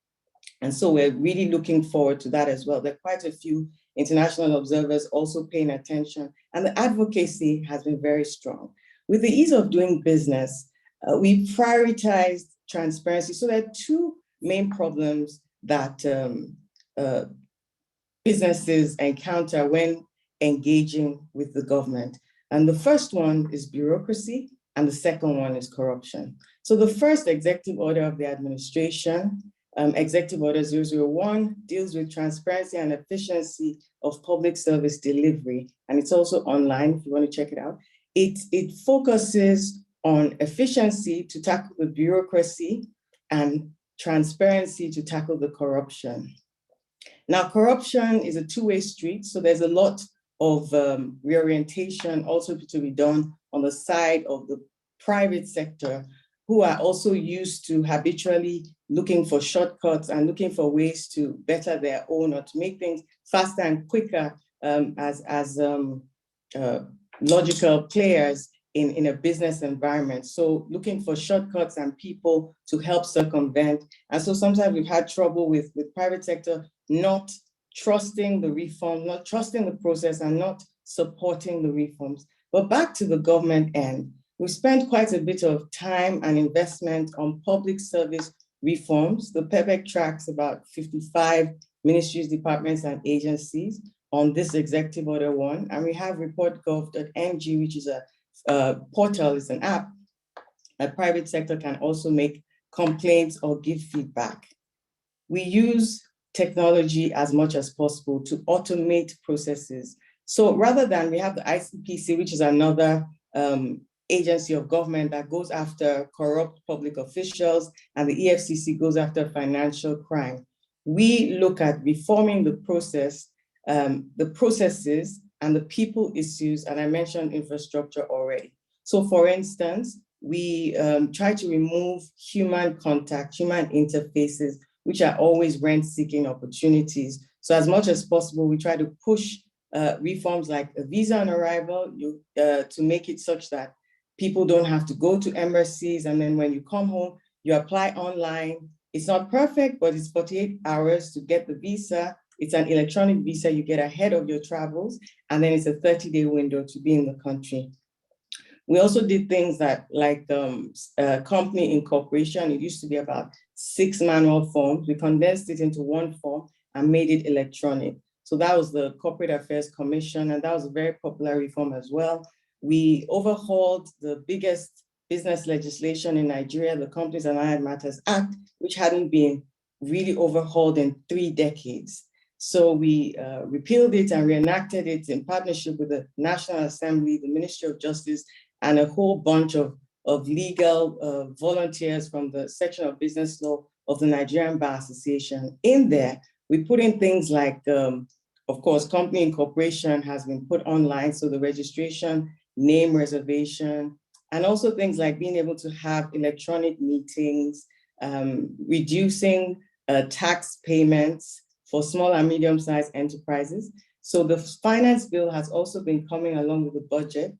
And so we're really looking forward to that as well. There are quite a few international observers also paying attention, and the advocacy has been very strong. With the ease of doing business, we prioritized transparency. So there are two main problems that businesses encounter when engaging with the government. And the first one is bureaucracy, and the second one is corruption. So the first executive order of the administration, Executive Order 001, deals with transparency and efficiency of public service delivery. And it's also online if you want to check it out. It focuses on efficiency to tackle the bureaucracy and transparency to tackle the corruption. Now, corruption is a two-way street, so there's a lot of reorientation also to be done on the side of the private sector, who are also used to habitually looking for shortcuts and looking for ways to better their own or to make things faster and quicker as logical players in a business environment. So looking for shortcuts and people to help circumvent. And so sometimes we've had trouble with private sector not trusting the reform, not trusting the process, and not supporting the reforms. But back to the government end, we spent quite a bit of time and investment on public service reforms. The PEPEC tracks about 55 ministries, departments, and agencies on this Executive Order 1. And we have reportgov.ng, which is a portal, it's an app. A private sector can also make complaints or give feedback. We use technology as much as possible to automate processes. So rather than, we have the ICPC, which is another agency of government that goes after corrupt public officials, and the EFCC goes after financial crime. We look at reforming the process, the processes and the people issues, and I mentioned infrastructure already. So for instance, we try to remove human contact, human interfaces, which are always rent-seeking opportunities. So as much as possible, we try to push reforms like a visa on arrival to make it such that people don't have to go to embassies, and then when you come home, you apply online. It's not perfect, but it's 48 hours to get the visa. It's an electronic visa you get ahead of your travels, and then it's a 30-day window to be in the country. We also did things that, like company incorporation. It used to be about 6 manual forms. We condensed it into one form and made it electronic. So that was the Corporate Affairs Commission, and that was a very popular reform as well. We overhauled the biggest business legislation in Nigeria, the Companies and Allied Matters Act, which hadn't been really overhauled in 3 decades. So we repealed it and reenacted it in partnership with the National Assembly, the Ministry of Justice, and a whole bunch of legal volunteers from the section of business law of the Nigerian Bar Association. In there, we put in things like, of course, company incorporation has been put online, so the registration, name reservation, and also things like being able to have electronic meetings, reducing tax payments for small and medium-sized enterprises. So the finance bill has also been coming along with the budget,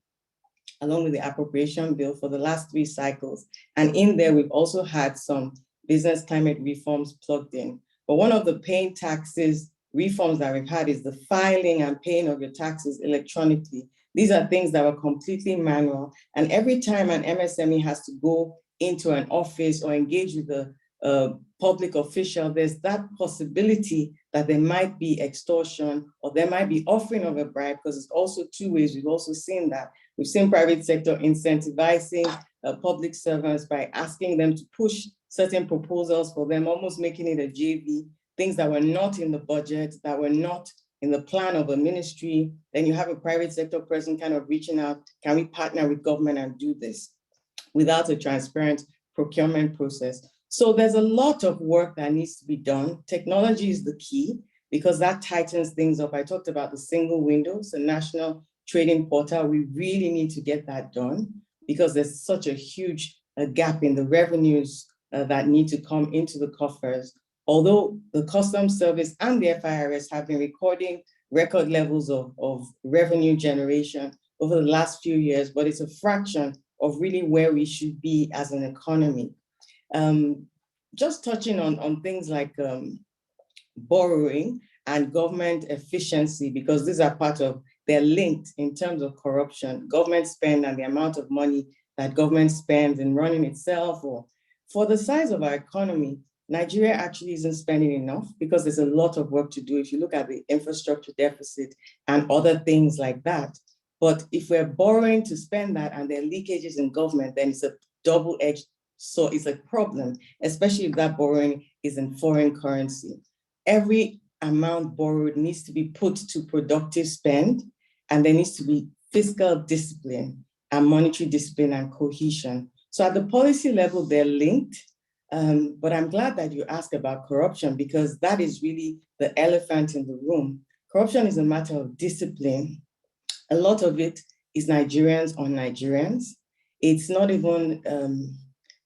along with the appropriation bill for the last 3 cycles. And in there, we've also had some business climate reforms plugged in. But one of the paying taxes reforms that we've had is the filing and paying of your taxes electronically. These are things that were completely manual. And every time an MSME has to go into an office or engage with a public official, there's that possibility that there might be extortion or there might be offering of a bribe, because it's also 2 ways. We've also seen that. We've seen private sector incentivizing public servants by asking them to push certain proposals for them, almost making it a JV, things that were not in the budget, that were not in the plan of a ministry, then you have a private sector person kind of reaching out, can we partner with government and do this without a transparent procurement process? So there's a lot of work that needs to be done. Technology is the key because that tightens things up. I talked about the single windows, the national trading portal. We really need to get that done because there's such a huge gap in the revenues that need to come into the coffers. Although the Customs Service and the FIRS have been recording record levels of revenue generation over the last few years, but it's a fraction of really where we should be as an economy. Just touching on things like borrowing and government efficiency, because these are part of, they're linked in terms of corruption, government spend and the amount of money that government spends in running itself. Or for the size of our economy, Nigeria actually isn't spending enough because there's a lot of work to do if you look at the infrastructure deficit and other things like that. But if we're borrowing to spend that and there are leakages in government, then it's a double-edged sword. It's a problem, especially if that borrowing is in foreign currency. Every amount borrowed needs to be put to productive spend, and there needs to be fiscal discipline and monetary discipline and cohesion. So at the policy level, they're linked. But I'm glad that you asked about corruption because that is really the elephant in the room. Corruption is a matter of discipline. A lot of it is Nigerians on Nigerians. It's not even,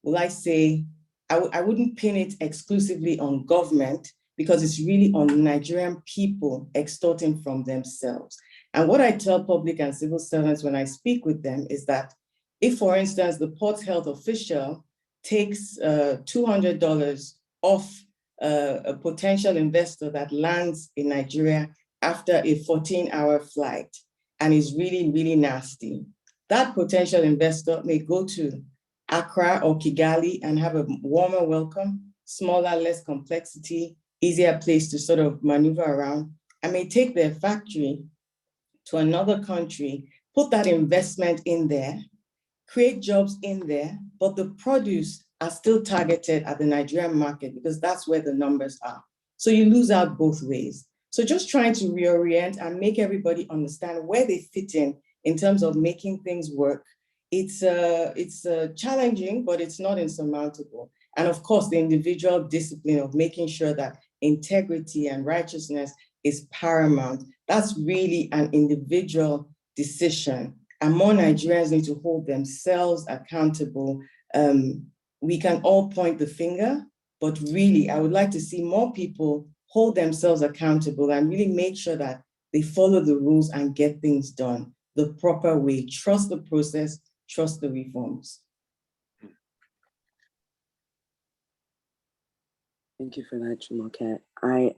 will I say, I wouldn't pin it exclusively on government because it's really on Nigerian people extorting from themselves. And what I tell public and civil servants when I speak with them is that if, for instance, the port health official takes $200 off a potential investor that lands in Nigeria after a 14-hour flight and is really, really nasty, that potential investor may go to Accra or Kigali and have a warmer welcome, smaller, less complexity, easier place to sort of maneuver around, and may take their factory to another country, put that investment in there, create jobs in there, but the produce are still targeted at the Nigerian market because that's where the numbers are. So you lose out both ways. So just trying to reorient and make everybody understand where they fit in terms of making things work. It's challenging, but it's not insurmountable. And of course, the individual discipline of making sure that integrity and righteousness is paramount. That's really an individual decision. And more Nigerians need to hold themselves accountable. We can all point the finger, but really, I would like to see more people hold themselves accountable and really make sure that they follow the rules and get things done the proper way. Trust the process, trust the reforms. Thank you for that, Jumoke. I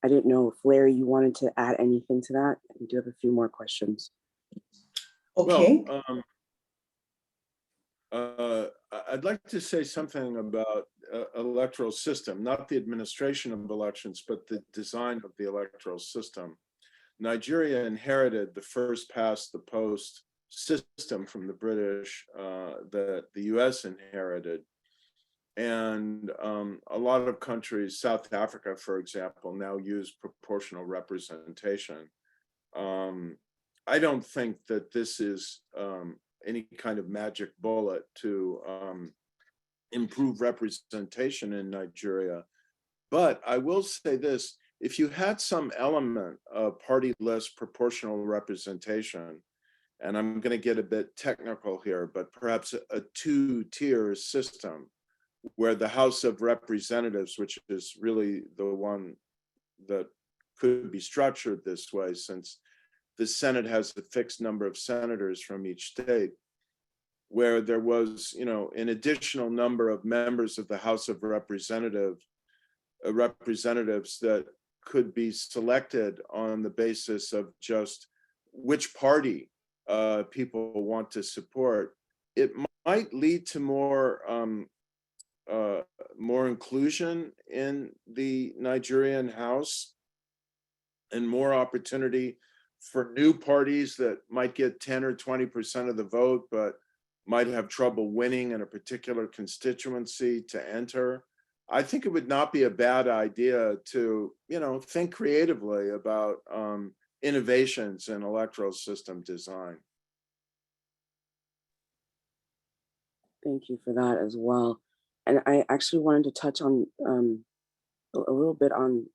didn't know if Larry, you wanted to add anything to that. We do have a few more questions. Okay. Well, I'd like to say something about electoral system, not the administration of elections, but the design of the electoral system. Nigeria inherited the first past the post system from the British that the US inherited. And a lot of countries, South Africa, for example, now use proportional representation. I don't think that this is any kind of magic bullet to improve representation in Nigeria. But I will say this, if you had some element of party-less proportional representation, and I'm going to get a bit technical here, but perhaps a two-tier system where the House of Representatives, which is really the one that could be structured this way, since the Senate has a fixed number of senators from each state, where there was, an additional number of members of the House of Representatives that could be selected on the basis of just which party people want to support. It might lead to more inclusion in the Nigerian House and more opportunity for new parties that might get 10 or 20% of the vote, but might have trouble winning in a particular constituency to enter. I think it would not be a bad idea to, think creatively about innovations in electoral system design. Thank you for that as well. And I actually wanted to touch on a little bit on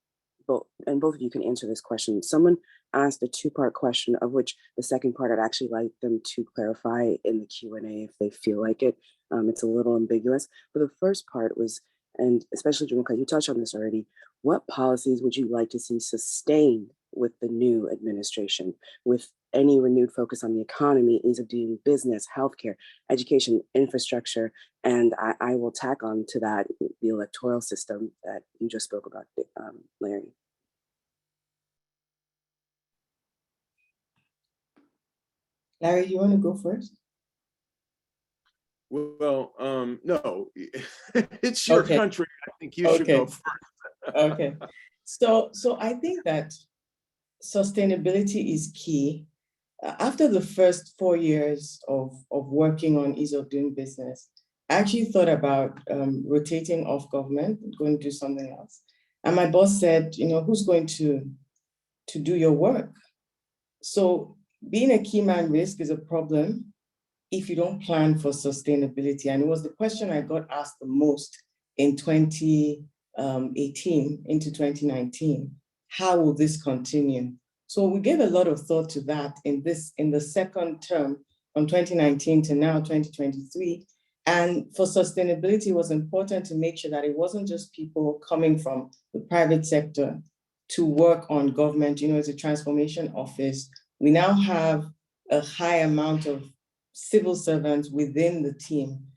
both, and both of you can answer this question. Someone asked a two-part question, of which the second part I'd actually like them to clarify in the Q&A if they feel like it. It's a little ambiguous, but the first part was, and especially Jumoke, you touched on this already, what policies would you like to see sustained with the new administration, with any renewed focus on the economy, ease of doing business, healthcare, education, infrastructure, and I will tack on to that the electoral system that you just spoke about, Larry. Larry, you want to go first? Well, no, it's your country. I think you should go first. Okay. So I think that sustainability is key. After the first 4 years of working on ease of doing business, I actually thought about rotating off government, going to do something else. And my boss said, who's going to do your work? So being a key man risk is a problem if you don't plan for sustainability. And it was the question I got asked the most in 2018 into 2019. How will this continue? So we gave a lot of thought to that in the second term from 2019 to now 2023. And for sustainability, it was important to make sure that it wasn't just people coming from the private sector to work on government. It's a transformation office. We now have a high amount of civil servants within the team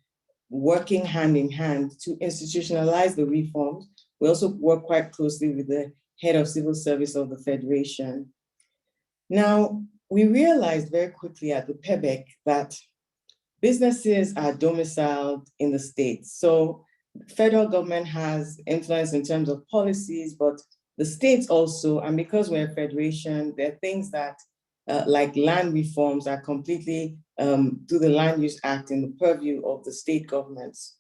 working hand in hand to institutionalize the reforms. We also work quite closely with the head of civil service of the Federation. Now, we realized very quickly at the PEBEC that businesses are domiciled in the states. So federal government has influence in terms of policies, but the states also, and because we're a federation, there are things that like land reforms are completely through the Land Use Act in the purview of the state governments.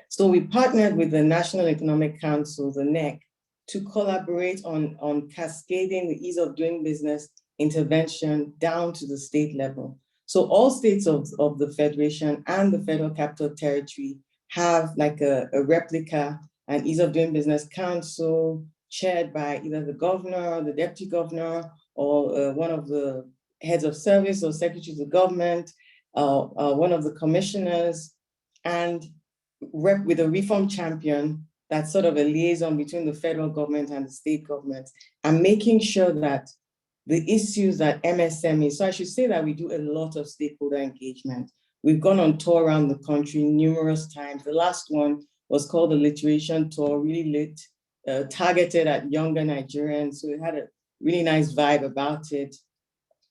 So we partnered with the National Economic Council, the NEC, to collaborate on cascading the ease of doing business intervention down to the state level. So all states of the Federation and the Federal Capital Territory have like a replica, an ease of doing business council chaired by either the governor or the deputy governor or one of the heads of service or secretaries of government, one of the commissioners, and with a reform champion that's sort of a liaison between the federal government and the state government, and making sure that the issues that MSME, so I should say that we do a lot of stakeholder engagement. We've gone on tour around the country numerous times. The last one was called the Literation Tour, really lit, targeted at younger Nigerians. So it had a really nice vibe about it.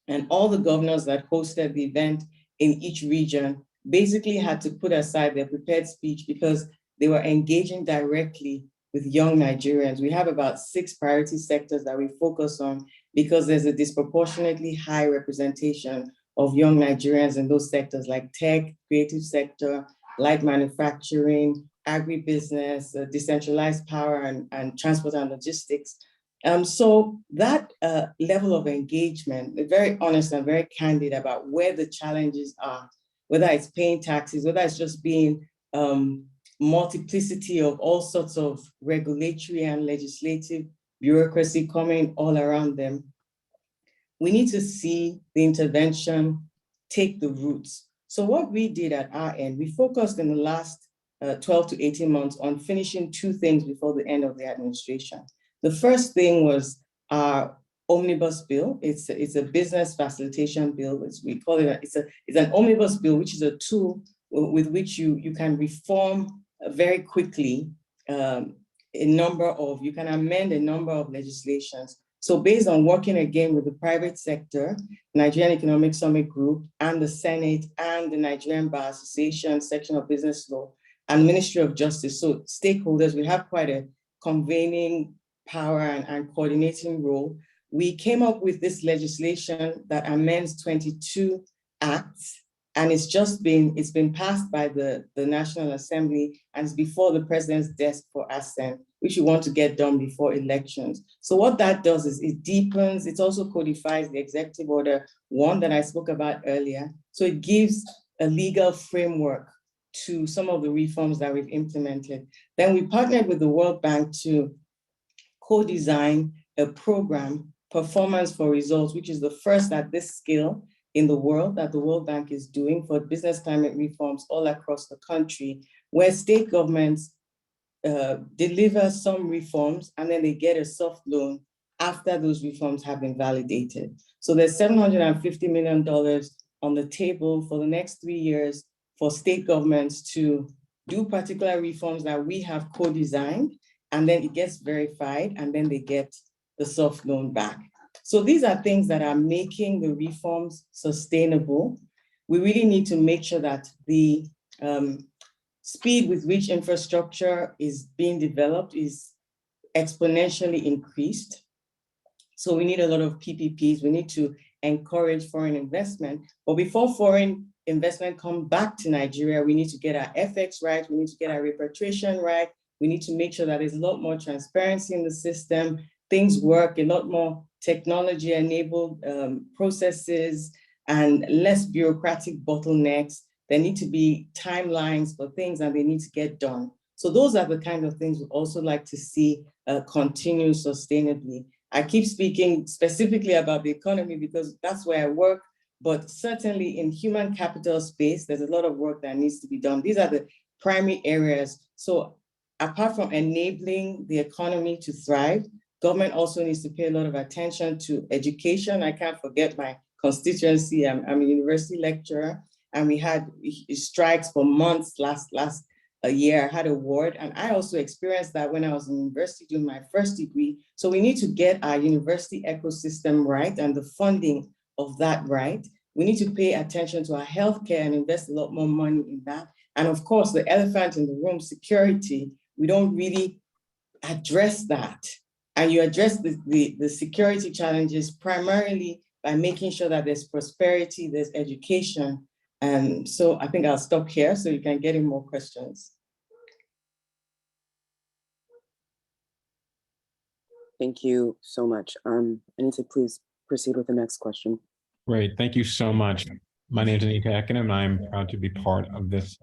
And all the governors that hosted the event in each region basically had to put aside their prepared speech because they were engaging directly with young Nigerians. We have about 6 priority sectors that we focus on because there's a disproportionately high representation of young Nigerians in those sectors like tech, creative sector, light manufacturing, agribusiness, decentralized power, and transport and logistics. So that level of engagement, very honest and very candid about where the challenges are, whether it's paying taxes, whether it's just being multiplicity of all sorts of regulatory and legislative bureaucracy coming all around them. We need to see the intervention take the roots. So what we did at our end, we focused in the last 12 to 18 months on finishing 2 things before the end of the administration. The first thing was our omnibus bill. It's a business facilitation bill, as we call it. It's an omnibus bill, which is a tool with which you can reform very quickly you can amend a number of legislations. So based on working again with the private sector, Nigerian Economic Summit Group and the Senate and the Nigerian Bar Association section of business law and Ministry of Justice, so stakeholders, we have quite a convening power and coordinating role. We came up with this legislation that amends 22 acts And it's been passed by the National Assembly, and it's before the president's desk for assent, which we want to get done before elections. So what that does is it deepens, it also codifies the Executive Order 1 that I spoke about earlier. So it gives a legal framework to some of the reforms that we've implemented. Then we partnered with the World Bank to co-design a program, Performance for Results, which is the first at this scale in the world that the World Bank is doing for business climate reforms all across the country, where state governments deliver some reforms and then they get a soft loan after those reforms have been validated. So there's $750 million on the table for the next 3 years for state governments to do particular reforms that we have co-designed, and then it gets verified, and then they get the soft loan back. So these are things that are making the reforms sustainable. We really need to make sure that the speed with which infrastructure is being developed is exponentially increased. So we need a lot of PPPs. We need to encourage foreign investment. But before foreign investment come back to Nigeria, we need to get our FX right. We need to get our repatriation right. We need to make sure that there's a lot more transparency in the system. Things work, a lot more technology-enabled processes and less bureaucratic bottlenecks. There need to be timelines for things and they need to get done. So those are the kind of things we'd also like to see continue sustainably. I keep speaking specifically about the economy because that's where I work, but certainly in human capital space, there's a lot of work that needs to be done. These are the primary areas. So apart from enabling the economy to thrive, government also needs to pay a lot of attention to education. I can't forget my constituency. I'm a university lecturer, and we had strikes for months last year. I had a ward, and I also experienced that when I was in university doing my first degree. So we need to get our university ecosystem right and the funding of that right. We need to pay attention to our healthcare and invest a lot more money in that. And of course, the elephant in the room, security, we don't really address that. And you address the security challenges primarily by making sure that there's prosperity, there's education. And so I think I'll stop here so you can get in more questions. Thank you so much. Anita, please proceed with the next question. Great, thank you so much. My name is Anita Ekin, and I'm proud to be part of this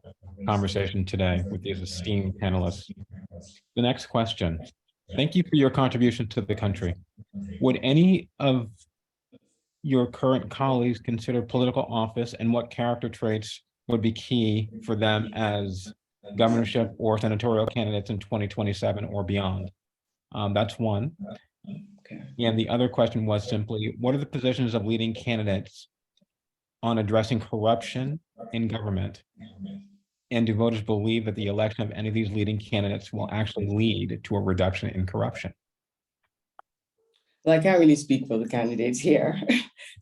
conversation today with these esteemed panelists. The next question. Thank you for your contribution to the country. Would any of your current colleagues consider political office, and what character traits would be key for them as governorship or senatorial candidates in 2027 or beyond? That's one. Okay. And the other question was simply, what are the positions of leading candidates on addressing corruption in government? And do voters believe that the election of any of these leading candidates will actually lead to a reduction in corruption? Well, I can't really speak for the candidates here.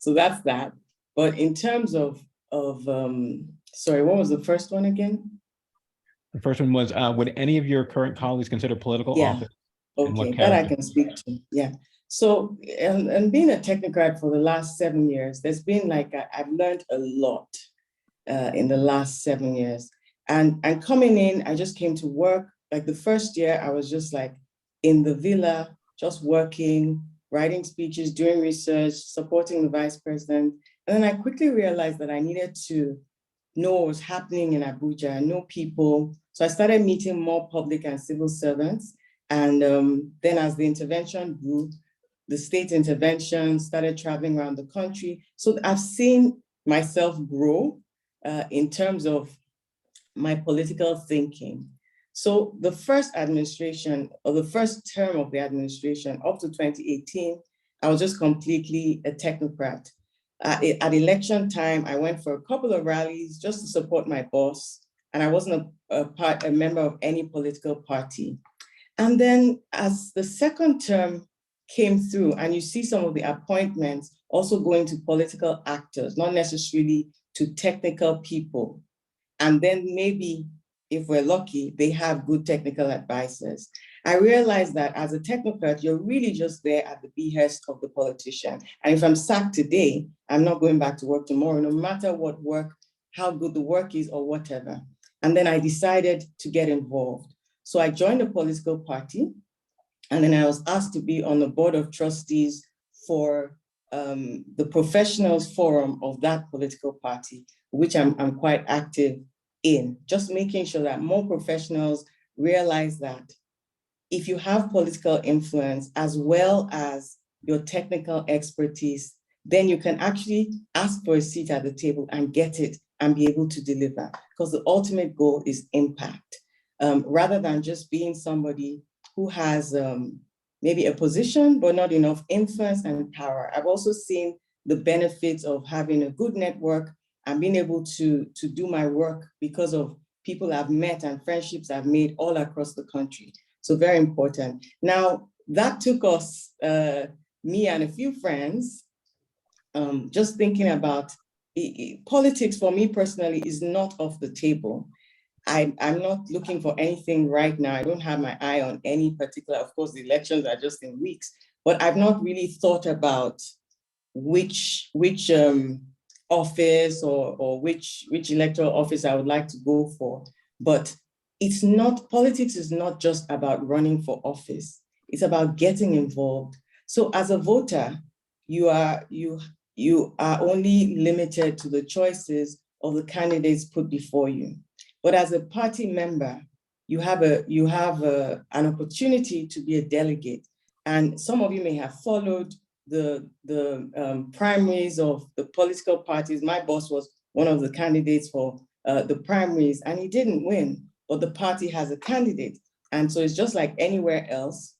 So that's that. But in terms of sorry, what was the first one again? The first one was, would any of your current colleagues consider political office? Okay, that I can speak to, yeah. So, and being a technocrat for the last 7 years, there's been like, I've learned a lot in the last 7 years. And coming in, I just came to work. Like the first year, I was just like in the villa, just working, writing speeches, doing research, supporting the vice president. And then I quickly realized that I needed to know what was happening in Abuja, know people. So I started meeting more public and civil servants. And then as the intervention grew, the state intervention started traveling around the country. So I've seen myself grow in terms of my political thinking. So the first administration, or the first term of the administration up to 2018, I was just completely a technocrat. At election time, I went for a couple of rallies just to support my boss, and I wasn't a member of any political party. And then as the second term came through, and you see some of the appointments also going to political actors, not necessarily to technical people. And then maybe, if we're lucky, they have good technical advisors. I realized that as a technocrat, you're really just there at the behest of the politician. And if I'm sacked today, I'm not going back to work tomorrow, no matter what work how good the work is or whatever. And then I decided to get involved. So I joined a political party, and then I was asked to be on the board of trustees for the professionals forum of that political party, which I'm quite active in, just making sure that more professionals realize that if you have political influence as well as your technical expertise, then you can actually ask for a seat at the table and get it and be able to deliver, because the ultimate goal is impact, rather than just being somebody who has maybe a position, but not enough influence and power. I've also seen the benefits of having a good network and being able to do my work because of people I've met and friendships I've made all across the country. So very important. Now, that took us, me and a few friends, just thinking about politics for me personally is not off the table. I'm not looking for anything right now. I don't have my eye on any particular, of course, the elections are just in weeks, but I've not really thought about which office or which electoral office I would like to go for. But it's not, politics is not just about running for office. It's about getting involved. So as a voter, you are only limited to the choices of the candidates put before you. But as a party member, you have an opportunity to be a delegate. And some of you may have followed the primaries of the political parties. My boss was one of the candidates for the primaries, and he didn't win, but the party has a candidate. And so it's just like anywhere else.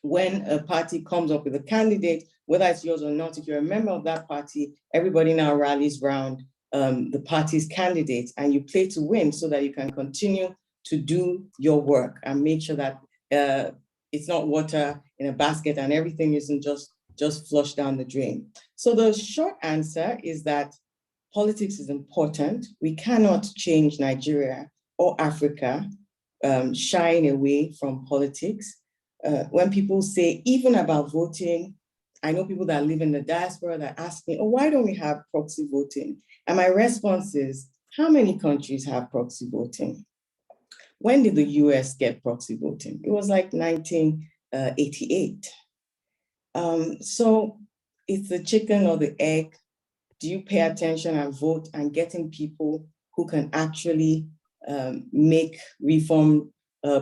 When a party comes up with a candidate, whether it's yours or not, if you're a member of that party, everybody now rallies around the party's candidates, and you play to win so that you can continue to do your work and make sure that it's not water in a basket and everything isn't just flushed down the drain. So the short answer is that politics is important. We cannot change Nigeria or Africa shying away from politics. When people say, even about voting, I know people that live in the diaspora that ask me, oh, why don't we have proxy voting? And my response is, how many countries have proxy voting? When did the US get proxy voting? It was like 1988. So it's the chicken or the egg. Do you pay attention and vote and getting people who can actually make reform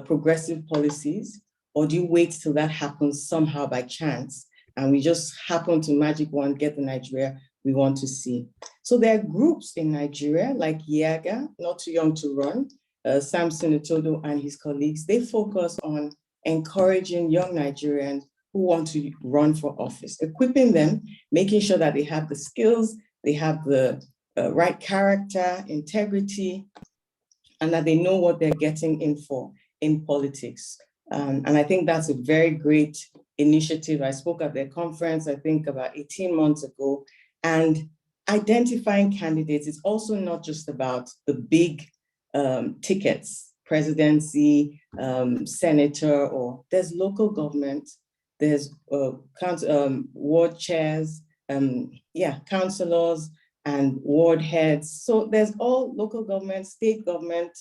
progressive policies? Or do you wait till that happens somehow by chance and we just happen to magic wand get the Nigeria we want to see? So there are groups in Nigeria like Yaga, Not Too Young to Run, Samson Otodo and his colleagues. They focus on encouraging young Nigerians who want to run for office, equipping them, making sure that they have the skills, they have the right character, integrity, and that they know what they're getting in for in politics. And I think that's a very great initiative. I spoke at their conference, I think about 18 months ago, and identifying candidates is also not just about the big tickets, presidency, senator, or there's local government, there's ward chairs, councillors and ward heads. So there's all local government, state government,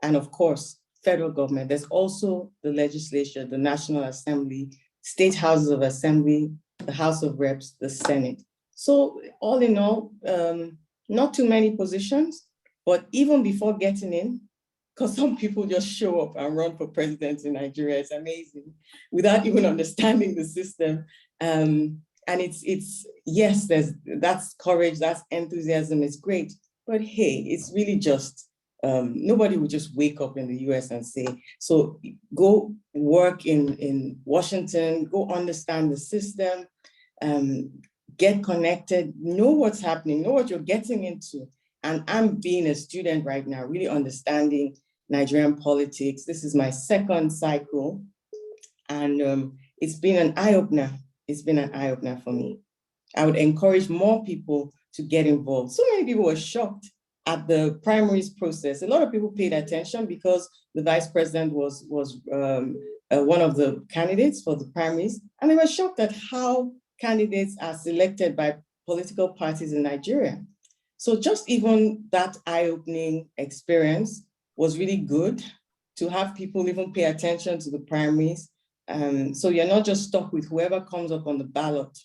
and of course, federal government. There's also the legislature, the National Assembly, state houses of assembly, the House of Reps, the Senate. So all in all, not too many positions, but even before getting in, because some people just show up and run for president in Nigeria, it's amazing, without even understanding the system. And it's yes, that's courage, that's enthusiasm, it's great, but hey, it's really just, nobody would just wake up in the US and say, so go work in Washington, go understand the system, get connected, know what's happening, know what you're getting into. And I'm being a student right now, really understanding Nigerian politics. This is my second cycle, and it's been an eye-opener. It's been an eye-opener for me. I would encourage more people to get involved. So many people were shocked at the primaries process. A lot of people paid attention because the vice president was one of the candidates for the primaries, and they were shocked at how candidates are selected by political parties in Nigeria. So just even that eye-opening experience was really good to have people even pay attention to the primaries. So you're not just stuck with whoever comes up on the ballot.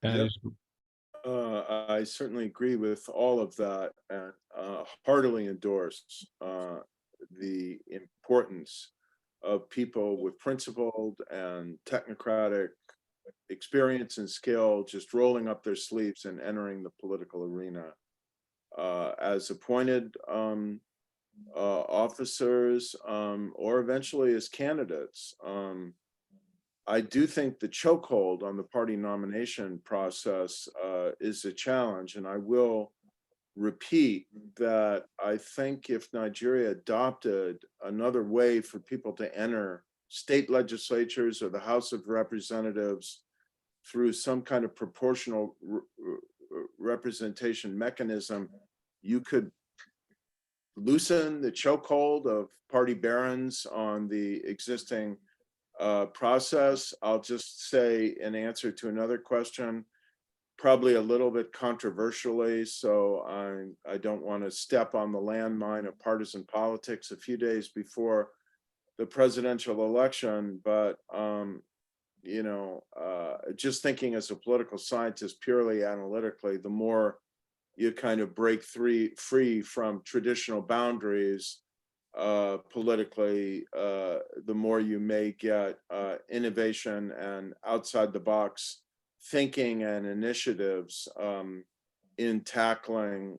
That I certainly agree with all of that and heartily endorse the importance of people with principled and technocratic experience and skill just rolling up their sleeves and entering the political arena as appointed officers or eventually as candidates. I do think the chokehold on the party nomination process is a challenge, and I will repeat that I think if Nigeria adopted another way for people to enter state legislatures or the House of Representatives through some kind of proportional representation mechanism, you could loosen the chokehold of party barons on the existing process. I'll just say in answer to another question, probably a little bit controversially, so I don't want to step on the landmine of partisan politics a few days before the presidential election, but you know, just thinking as a political scientist purely analytically, the more you kind of break free from traditional boundaries politically, the more you may get innovation and outside the box thinking and initiatives in tackling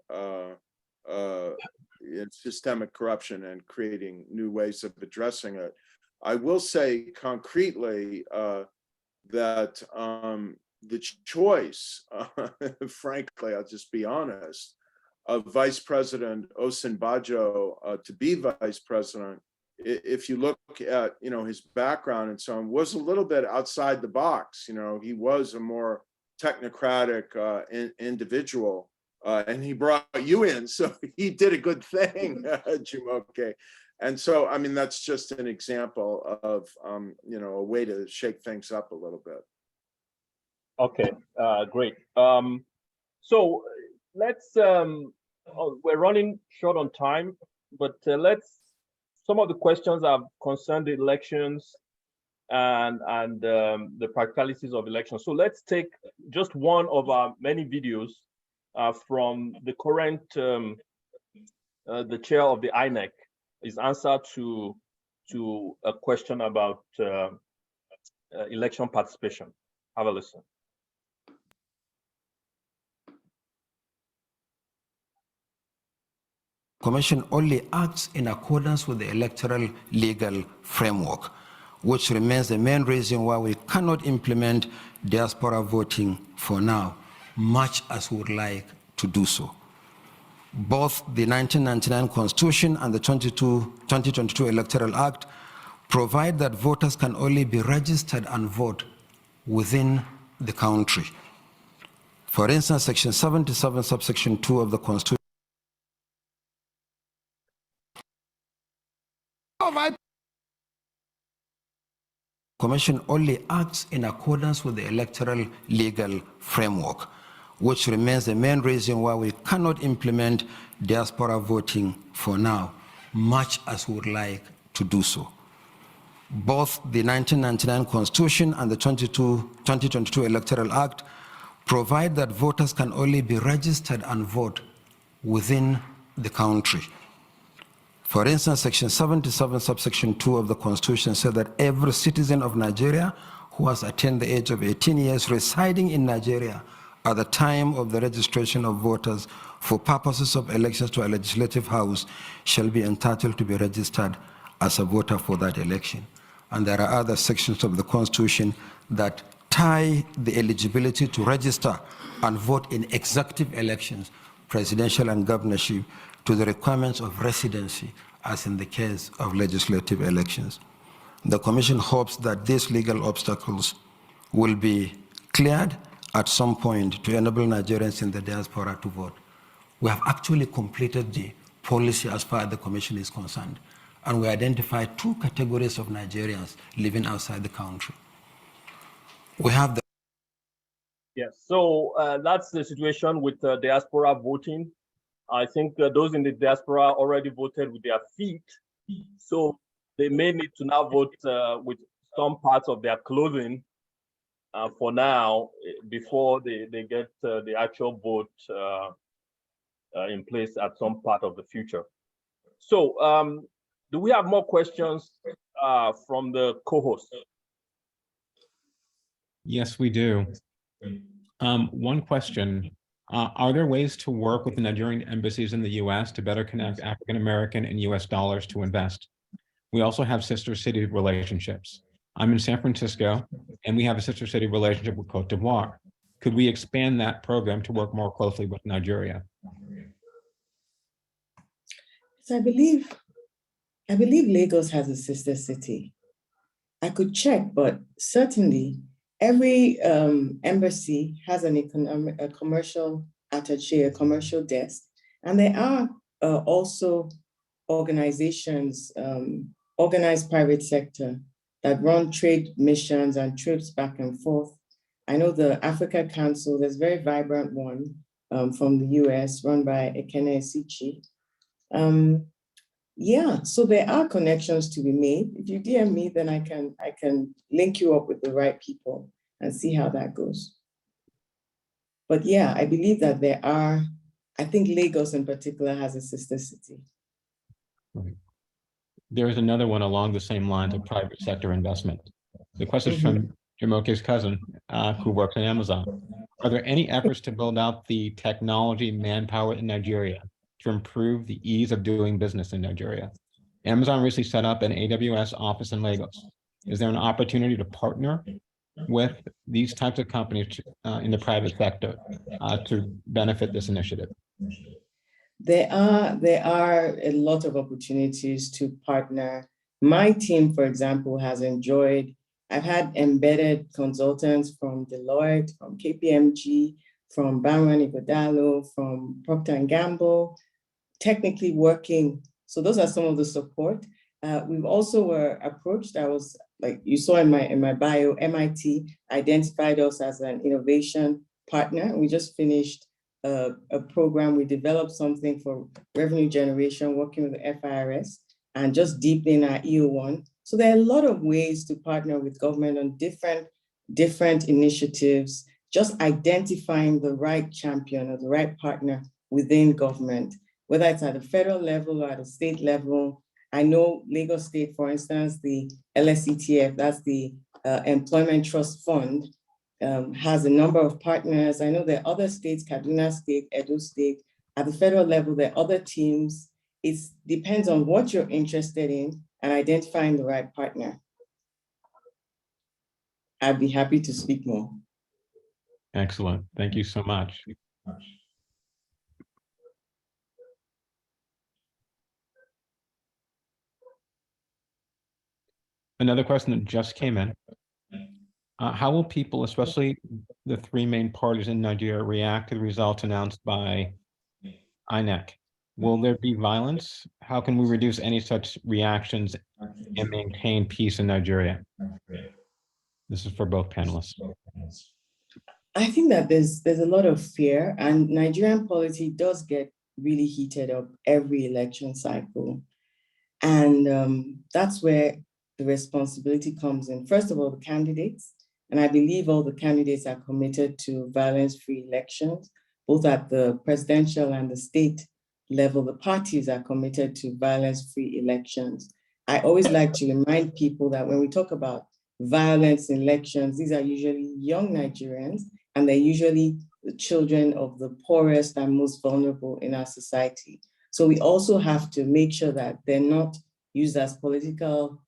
systemic corruption and creating new ways of addressing it. I will say concretely that the choice, frankly, I'll just be honest, of Vice President Osinbajo to be vice president, if you look at, you know, his background and so on, was a little bit outside the box. You know, he was a more technocratic individual, and he brought you in, so he did a good thing, Jumoke. And so, I mean, that's just an example of, you know, a way to shake things up a little bit. Okay, great. So let's, we're running short on time, but some of the questions have concerned the elections and the practicalities of elections. So let's take just one of our many videos from the current, the chair of the INEC, his answer to a question about election participation. Have a listen. Commission only acts in accordance with the electoral legal framework, which remains the main reason why we cannot implement diaspora voting for now, much as we would like to do so. Both the 1999 Constitution and the 2022 Electoral Act provide that voters can only be registered and vote within the country. For instance, Section 77, subsection 2 of the Constitution Commission only acts in accordance with the electoral legal framework, which remains the main reason why we cannot implement diaspora voting for now, much as we would like to do so. Both the 1999 Constitution and the 2022 Electoral Act provide that voters can only be registered and vote within the country. For instance, Section 77, subsection 2 of the Constitution said that every citizen of Nigeria who has attained the age of 18 years residing in Nigeria at the time of the registration of voters for purposes of elections to a legislative house shall be entitled to be registered as a voter for that election. And there are other sections of the Constitution that tie the eligibility to register and vote in executive elections, presidential and governorship, to the requirements of residency, as in the case of legislative elections. The Commission hopes that these legal obstacles will be cleared at some point to enable Nigerians in the diaspora to vote. We have actually completed the policy as far as the Commission is concerned, and we identified two categories of Nigerians living outside the country. We have the Yes, so that's the situation with diaspora voting. I think those in the diaspora already voted with their feet, so they may need to now vote with some parts of their clothing for now, before they get the actual vote in place at some part of the future. So do we have more questions from the co-host? Yes, we do. One question, are there ways to work with the Nigerian embassies in the US to better connect African-American and US dollars to invest? We also have sister city relationships. I'm in San Francisco and we have a sister city relationship with Cote d'Ivoire. Could we expand that program to work more closely with Nigeria? So I believe Lagos has a sister city. I could check, but certainly every embassy has a commercial attaché, a commercial desk, and there are also organizations, organized private sector that run trade missions and trips back and forth. I know the Africa Council, there's a very vibrant one from the US run by Ekene Esichi. Yeah, so there are connections to be made. If you DM me, then I can link you up with the right people and see how that goes. But yeah, I believe that there are, I think Lagos in particular has a sister city. Right. There is another one along the same lines of private sector investment. The question is from Jumoke's cousin, who works at Amazon. Are there any efforts to build out the technology manpower in Nigeria to improve the ease of doing business in Nigeria? Amazon recently set up an AWS office in Lagos. Is there an opportunity to partner with these types of companies in the private sector to benefit this initiative? There are a lot of opportunities to partner. My team, for example, has enjoyed, I've had embedded consultants from Deloitte, from KPMG, from Banwan Igodalo, from Procter & Gamble, technically working. So those are some of the support. We've also were approached. I was, like you saw in my bio, MIT identified us as an innovation partner. We just finished a program. We developed something for revenue generation, working with the FIRS, and just deepening our EO1. So there are a lot of ways to partner with government on different initiatives, just identifying the right champion or the right partner within government, whether it's at the federal level or at the state level. I know Lagos State, for instance, the LSETF, that's the Employment Trust Fund, has a number of partners. I know there are other states, Kaduna State, Edo State. At the federal level, there are other teams. It depends on what you're interested in and identifying the right partner. I'd be happy to speak more. Excellent. Thank you so much. Another question that just came in. How will people, especially the three main parties in Nigeria, react to the results announced by INEC? Will there be violence? How can we reduce any such reactions and maintain peace in Nigeria? This is for both panelists. I think that there's a lot of fear, and Nigerian politics does get really heated up every election cycle. And that's where the responsibility comes in. First of all, the candidates, and I believe all the candidates are committed to violence-free elections, both at the presidential and the state level. The parties are committed to violence-free elections. I always like to remind people that when we talk about violence in elections, these are usually young Nigerians, and they're usually the children of the poorest and most vulnerable in our society. So we also have to make sure that they're not used as political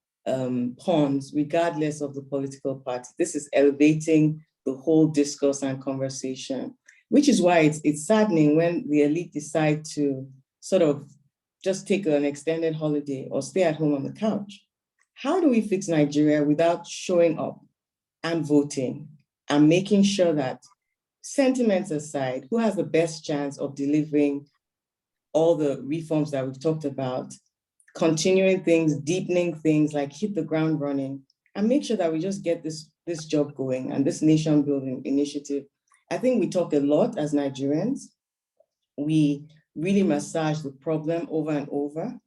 pawns, regardless of the political party. This is elevating the whole discourse and conversation, which is why it's saddening when the elite decide to sort of just take an extended holiday or stay at home on the couch. How do we fix Nigeria without showing up and voting and making sure that, sentiments aside, who has the best chance of delivering all the reforms that we've talked about, continuing things, deepening things, like hit the ground running, and make sure that we just get this this job going and this nation building initiative. I think we talk a lot as Nigerians. We really massage the problem over and over,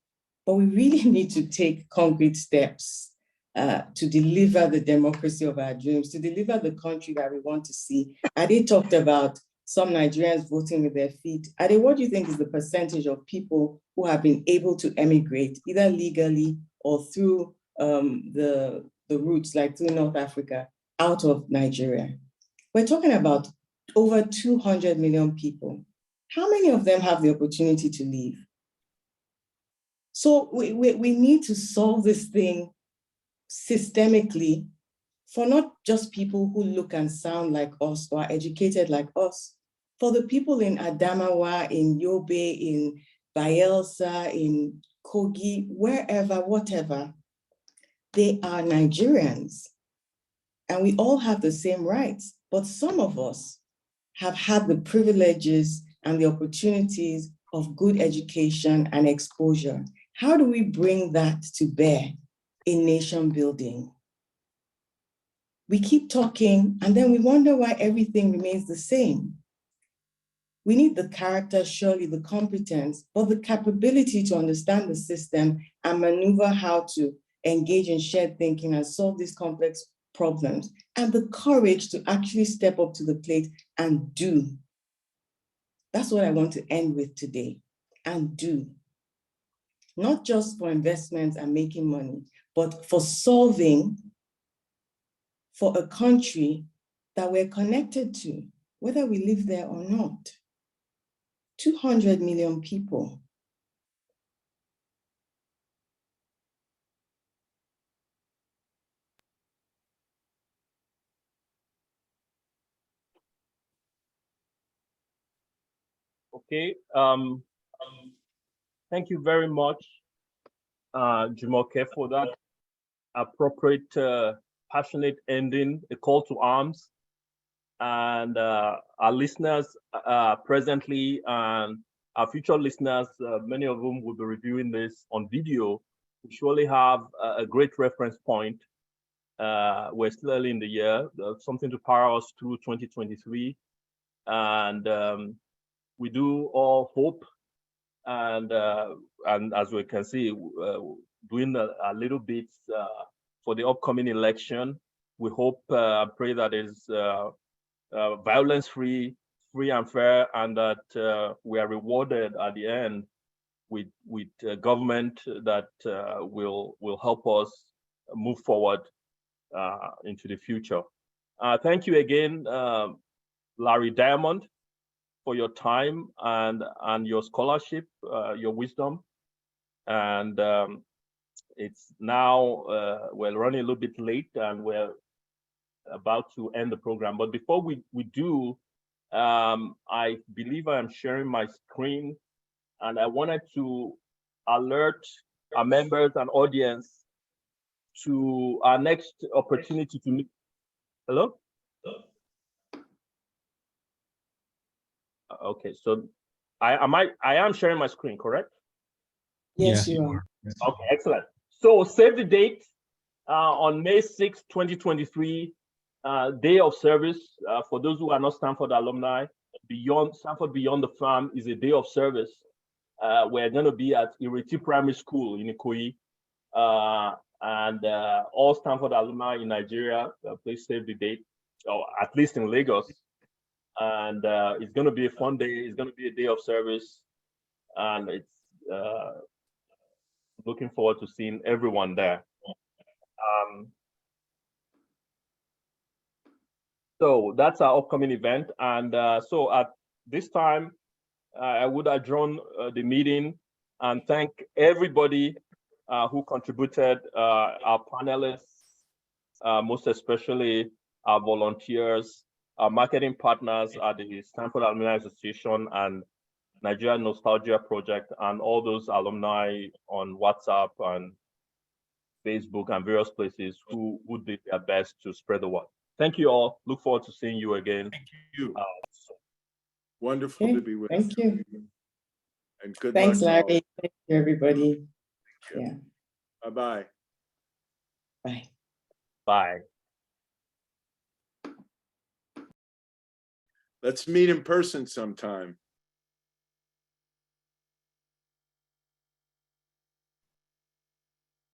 but we really need to take concrete steps to deliver the democracy of our dreams, to deliver the country that we want to see. Ade talked about some Nigerians voting with their feet. Ade, what do you think is the percentage of people who have been able to emigrate, either legally or through the routes, like through North Africa, out of Nigeria? We're talking about over 200 million people. How many of them have the opportunity to leave? So we need to solve this thing systemically for not just people who look and sound like us or are educated like us, for the people in Adamawa, in Yobe, in Bayelsa, in Kogi, wherever, whatever, they are Nigerians. And we all have the same rights, but some of us have had the privileges and the opportunities of good education and exposure. How do we bring that to bear in nation building? We keep talking and then we wonder why everything remains the same. We need the character, surely the competence, but the capability to understand the system and maneuver how to engage in shared thinking and solve these complex problems, and the courage to actually step up to the plate and do. That's what I want to end with today, and do. Not just for investments and making money, but for solving for a country that we're connected to, whether we live there or not. 200 million people. Okay. Thank you very much, Jumoke, for that appropriate, passionate ending, a call to arms. And our listeners presently and our future listeners, many of whom will be reviewing this on video, we surely have a great reference point. We're still early in the year, something to power us through 2023. And we do all hope, and as we can see, doing a little bit for the upcoming election. We hope, pray that is violence-free, free and fair, and that we are rewarded at the end with government that will help us move forward into the future. Thank you again, Larry Diamond, for your time and your scholarship, your wisdom. And it's now, we're running a little bit late and we're about to end the program. But before we do, I believe I am sharing my screen, and I wanted to alert our members and audience to our next opportunity to meet. Hello? Okay, so I am sharing my screen, correct? Yes, you are. Okay, excellent. So save the date on May 6, 2023, day of service. For those who are not Stanford alumni, Stanford Beyond the Farm is a day of service. We're going to be at Ireti Primary School in Ikoyi. And all Stanford alumni in Nigeria, please save the date, or at least in Lagos. And it's going to be a fun day. It's going to be a day of service. And it's looking forward to seeing everyone there. So that's our upcoming event. And so at this time, I would adjourn the meeting and thank everybody who contributed, our panelists, most especially our volunteers, our marketing partners at the Stanford Alumni Association and Nigeria Nostalgia Project, and all those alumni on WhatsApp and Facebook and various places who did their best to spread the word. Thank you all. Look forward to seeing you again. Thank you. Wonderful to be with you. Thank you. And good Thanks, luck. Larry. Thank you, everybody. Thank you. Yeah. Bye-bye. Bye. Bye. Let's meet in person sometime.